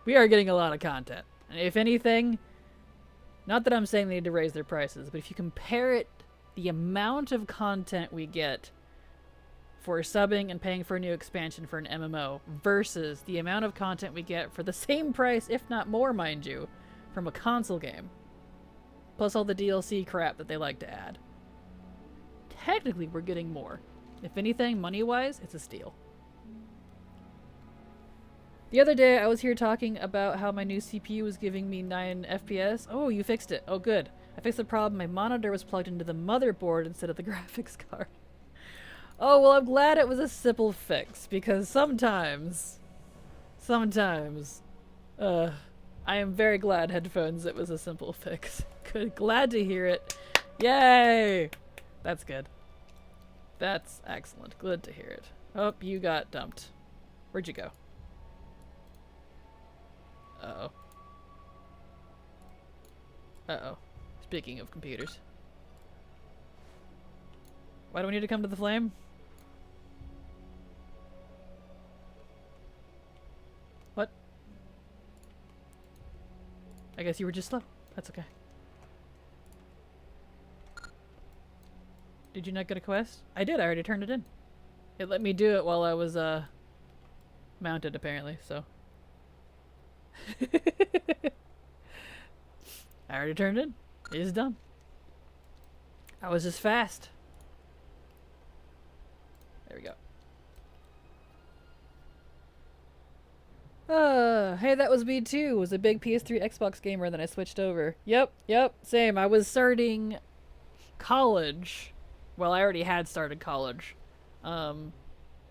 We are getting a lot of content. And if anything, not that I'm saying they need to raise their prices, but if you compare it, the amount of content we get for subbing and paying for a new expansion for an MMO versus the amount of content we get for the same price, if not more, mind you, from a console game, plus all the DLC crap that they like to add. Technically, we're getting more. If anything, money-wise, it's a steal. The other day, I was here talking about how my new CPU was giving me 9 FPS. Oh, you fixed it. Oh, good. I fixed the problem. My monitor was plugged into the motherboard instead of the graphics card. Oh, well, I'm glad it was a simple fix, because sometimes, I am very glad, headphones, it was a simple fix. Good, glad to hear it. Yay! That's good. That's excellent. Good to hear it. Oh, you got dumped. Where'd you go? Uh-oh. Uh-oh. Speaking of computers. Why do we need to come to the flame? What? I guess you were just slow. That's okay. Did you not get a quest? I did. I already turned it in. It let me do it while I was, mounted, apparently, so. I already turned it in. It is done. I was just fast. There we go. Hey, that was me too. Was a big PS3 Xbox gamer, then I switched over. Yep, same. I was starting college. Well, I already had started college. And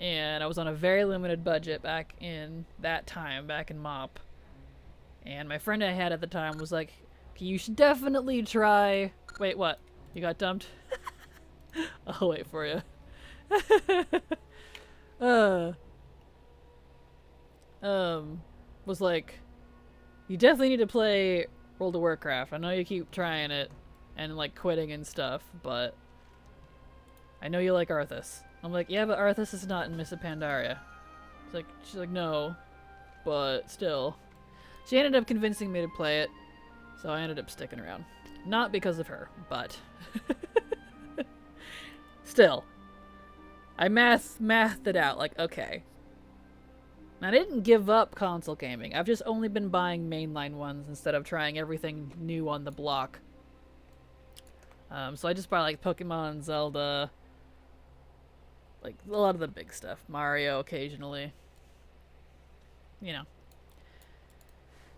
I was on a very limited budget back in that time, back in MOP. And my friend I had at the time was like, you should definitely try... Wait, what? You got dumped? I'll wait for you. Was like, you definitely need to play World of Warcraft. I know you keep trying it and like quitting and stuff, but I know you like Arthas. I'm like, yeah, but Arthas is not in Miss of Pandaria. It's like, she's like, no, but still. She ended up convincing me to play it, so I ended up sticking around. Not because of her, but still. I mathed it out, like, okay. I didn't give up console gaming. I've just only been buying mainline ones instead of trying everything new on the block. So I just buy, like, Pokemon, Zelda, like, a lot of the big stuff. Mario, occasionally. You know.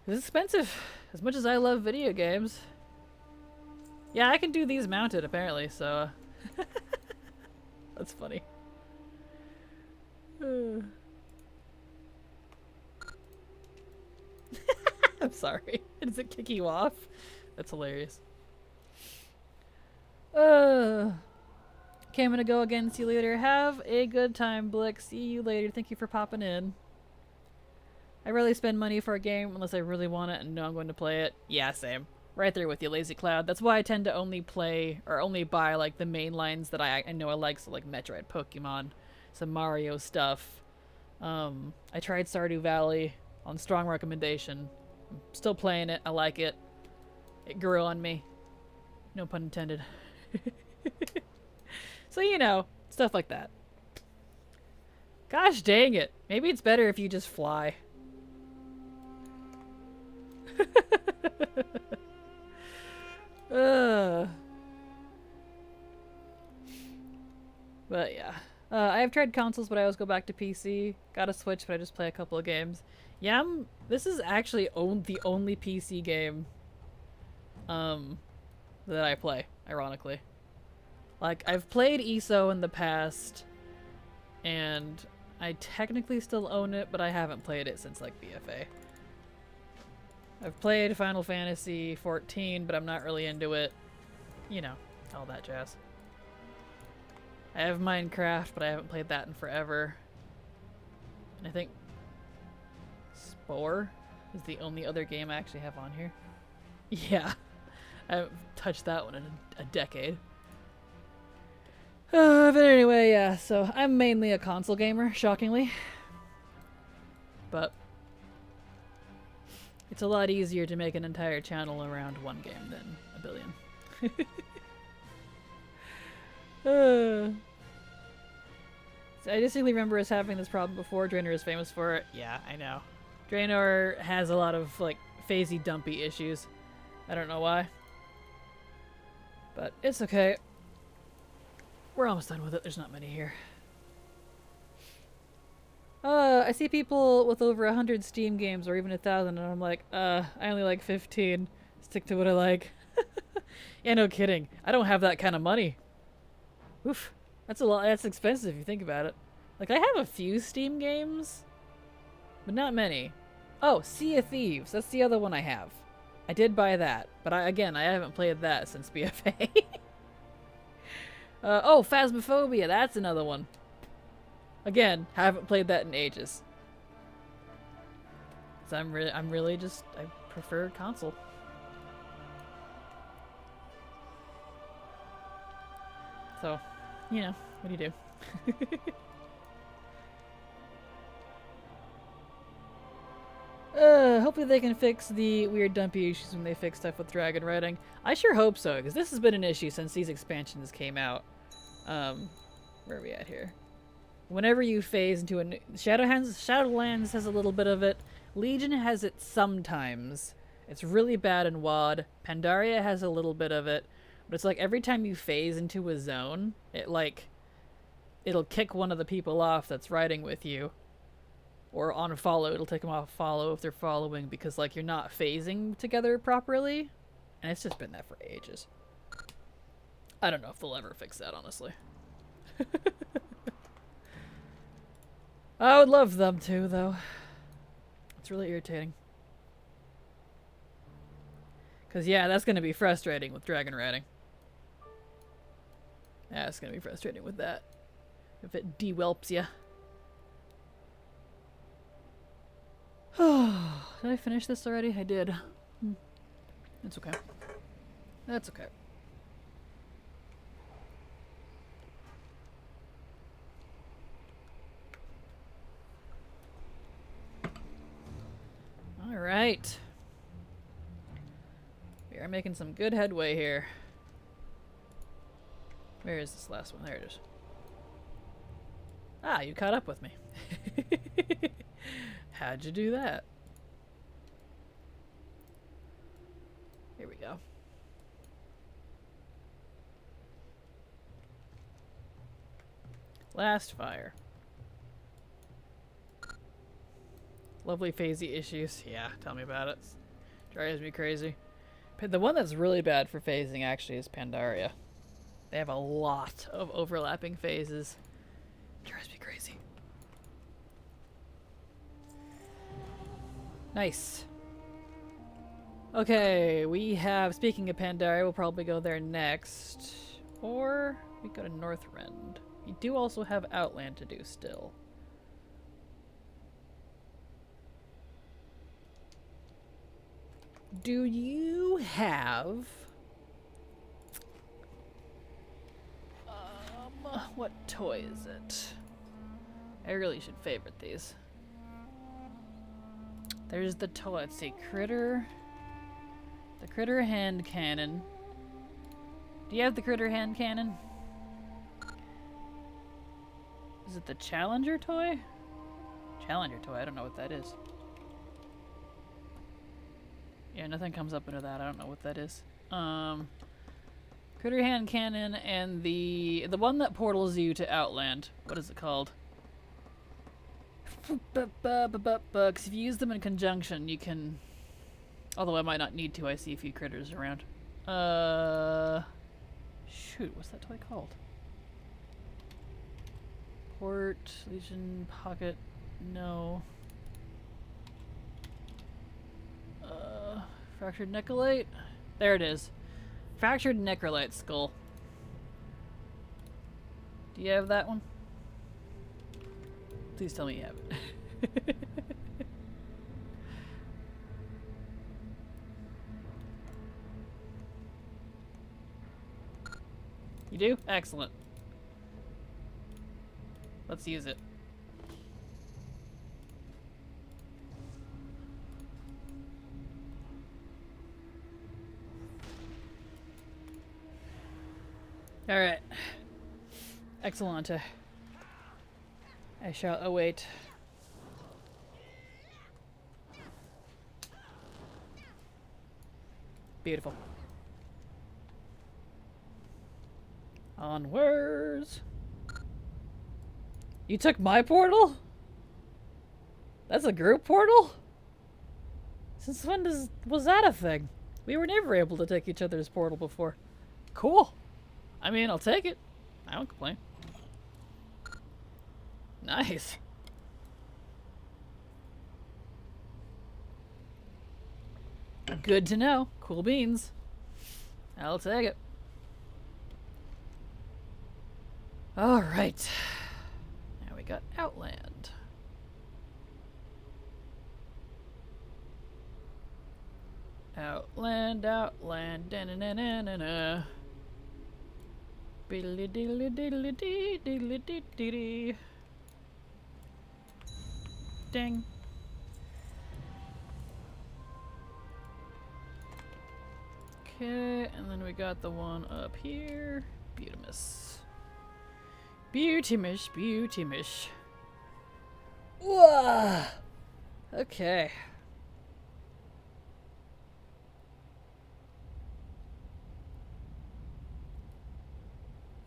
It's expensive. As much as I love video games. Yeah, I can do these mounted, apparently, so... That's funny. I'm sorry. Does it kick you off? That's hilarious. Okay, I'm gonna go again. See you later. Have a good time, Blick. See you later. Thank you for popping in. I rarely spend money for a game unless I really want it and know I'm going to play it. Yeah, same. Right there with you, Lazy Cloud. That's why I tend to only play, or only buy, like, the main lines that I know I like, so, like, Metroid, Pokemon, some Mario stuff. I tried Stardew Valley on strong recommendation. I'm still playing it. I like it. It grew on me. No pun intended. So, you know, stuff like that. Gosh dang it. Maybe it's better if you just fly. But yeah. I have tried consoles, but I always go back to PC. Got a Switch, but I just play a couple of games. Yeah, this is actually the only PC game that I play, ironically. Like, I've played ESO in the past, and I technically still own it, but I haven't played it since, like, BFA. I've played Final Fantasy 14, but I'm not really into it. You know, all that jazz. I have Minecraft, but I haven't played that in forever. And I think Spore is the only other game I actually have on here. Yeah, I haven't touched that one in a decade. But anyway, yeah, so I'm mainly a console gamer, shockingly. But it's a lot easier to make an entire channel around one game than a billion. So I distinctly remember us having this problem before. Draenor is famous for it. Yeah, I know. Draenor has a lot of, like, phasey, dumpy issues. I don't know why. But it's okay. We're almost done with it. There's not many here. I see people with over 100 Steam games or even 1,000 and I'm like, I only like 15. Stick to what I like. Yeah, no kidding. I don't have that kind of money. Oof. That's a lot. That's expensive if you think about it. Like, I have a few Steam games, but not many. Oh, Sea of Thieves. That's the other one I have. I did buy that, but I haven't played that since BFA. Oh, Phasmophobia. That's another one. Again, haven't played that in ages. So I prefer console. So, you know, what do you do? Hopefully they can fix the weird dumpy issues when they fix stuff with dragon riding. I sure hope so, because this has been an issue since these expansions came out. Where are we at here? Whenever you phase into a new... Shadowlands has a little bit of it. Legion has it sometimes. It's really bad in WoD. Pandaria has a little bit of it. But it's like every time you phase into a zone, it'll kick one of the people off that's riding with you. Or on follow, it'll take them off follow if they're following because, like, you're not phasing together properly. And it's just been that for ages. I don't know if they'll ever fix that, honestly. I would love them to, though. It's really irritating. Because, yeah, that's going to be frustrating with dragon riding. Yeah, it's going to be frustrating with that. If it de-whelps you. Did I finish this already? I did. It's okay. That's okay. Alright. We are making some good headway here. Where is this last one? There it is. Ah, you caught up with me. How'd you do that? Here we go. Last fire. Lovely phasey issues. Yeah, tell me about it. Drives me crazy. The one that's really bad for phasing actually is Pandaria. They have a lot of overlapping phases. Drives me crazy. Nice. Okay, we have, speaking of Pandaria, we'll probably go there next. Or we go to Northrend. We do also have Outland to do still. Do you have... what toy is it? I really should favorite these. There's the toy. Let's see, Critter. The Critter hand cannon. Do you have the Critter hand cannon? Is it the Challenger toy? Challenger toy, I don't know what that is. Yeah, nothing comes up into that. I don't know what that is. Critter hand cannon and the one that portals you to Outland. What is it called? Because if you use them in conjunction, you can... Although I might not need to, I see a few critters around. Shoot, what's that toy called? Port, Legion, Pocket, no. Fractured Necrolite? There it is. Fractured Necrolite skull. Do you have that one? Please tell me you have it. You do? Excellent. Let's use it. Alright. Excellent. I shall await. Beautiful. Onwards. You took my portal? That's a group portal? Since when was that a thing? We were never able to take each other's portal before. Cool. I mean, I'll take it. I don't complain. Nice. Good to know. Cool beans. I'll take it. Alright. Now we got Outland. Outland, Outland, da-na-na-na-na-na. Diddly-diddly-diddly-dee-diddly-dee-dee-dee. Ding. Okay, and then we got the one up here. Beautimus. Beautimish, beautimish. Whoa! Okay.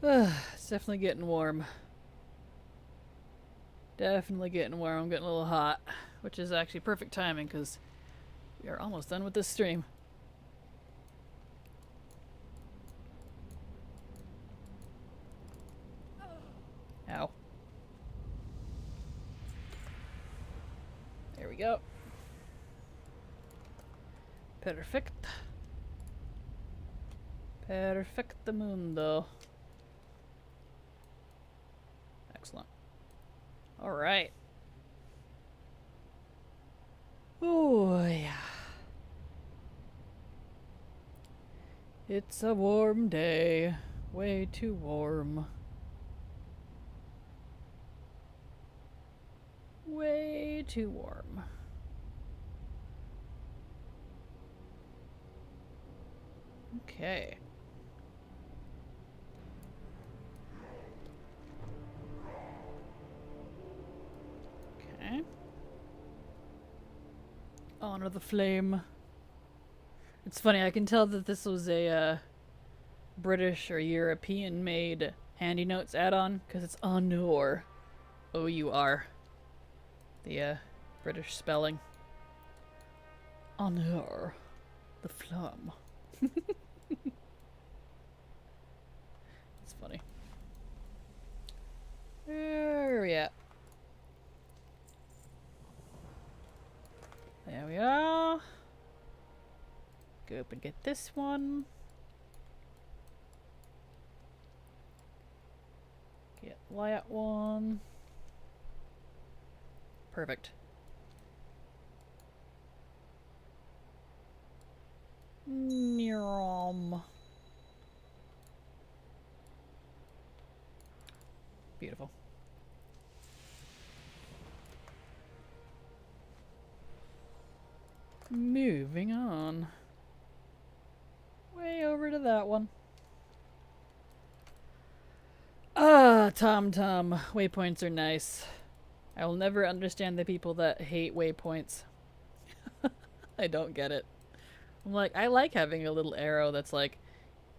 It's definitely getting warm. Definitely getting warm. I'm getting a little hot, which is actually perfect timing because we are almost done with this stream. Ow. There we go. Perfect. Perfecto mundo. Excellent. Alright. Oh, yeah. It's a warm day. Way too warm. Way too warm. Okay. Okay. Honor the flame. It's funny, I can tell that this was a British or European made handy notes add-on because it's Honor. O-U-R. The British spelling. Honor the flame. It's funny. Where are we at? There we are. Go up and get this one. Get that one. Perfect. Beautiful. Moving on. Way over to that one. Ah, Tom. Waypoints are nice. I will never understand the people that hate waypoints. I don't get it. I'm like, I like having a little arrow that's like,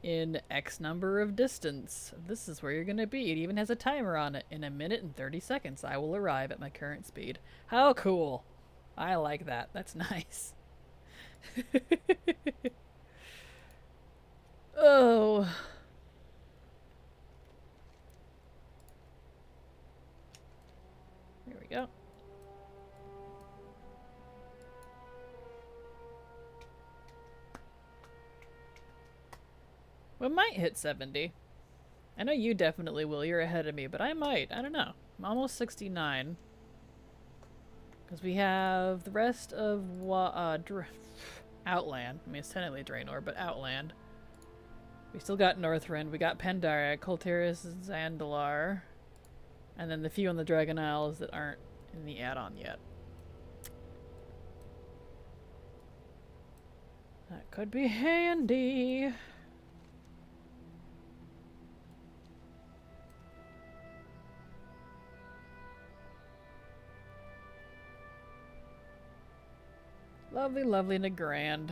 in X number of distance. This is where you're going to be. It even has a timer on it. In a minute and 30 seconds, I will arrive at my current speed. How cool. I like that. That's nice. Oh. Here we go. We might hit 70. I know you definitely will. You're ahead of me, but I might. I don't know. I'm almost 69. Because we have the rest of Outland. I mean, it's technically Draenor, but Outland. We still got Northrend. We got Pandaria, Colteris, Zandalar. And then the few on the Dragon Isles that aren't in the add-on yet. That could be handy. Lovely, lovely Nagrand.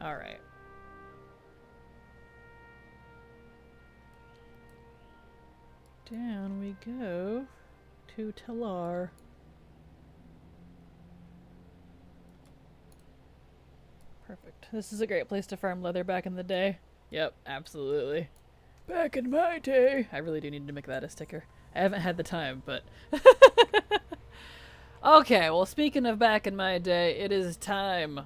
Alright. Down we go to Talar. Perfect. This is a great place to farm leather back in the day. Yep, absolutely. Back in my day. I really do need to make that a sticker. I haven't had the time, but... Okay, well, speaking of back in my day, it is time.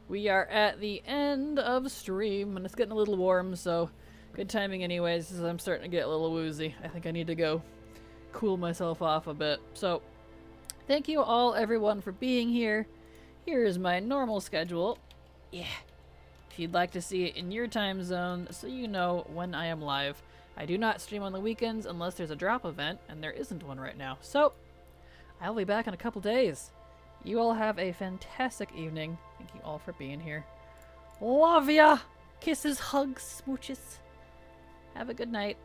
We are at the end of stream, and it's getting a little warm, so good timing anyways, as I'm starting to get a little woozy. I think I need to go cool myself off a bit. So, thank you all, everyone, for being here. Here is my normal schedule. Yeah. If you'd like to see it in your time zone, so you know when I am live. I do not stream on the weekends unless there's a drop event, and there isn't one right now. So, I'll be back in a couple days. You all have a fantastic evening. Thank you all for being here. Love ya! Kisses, hugs, smooches. Have a good night.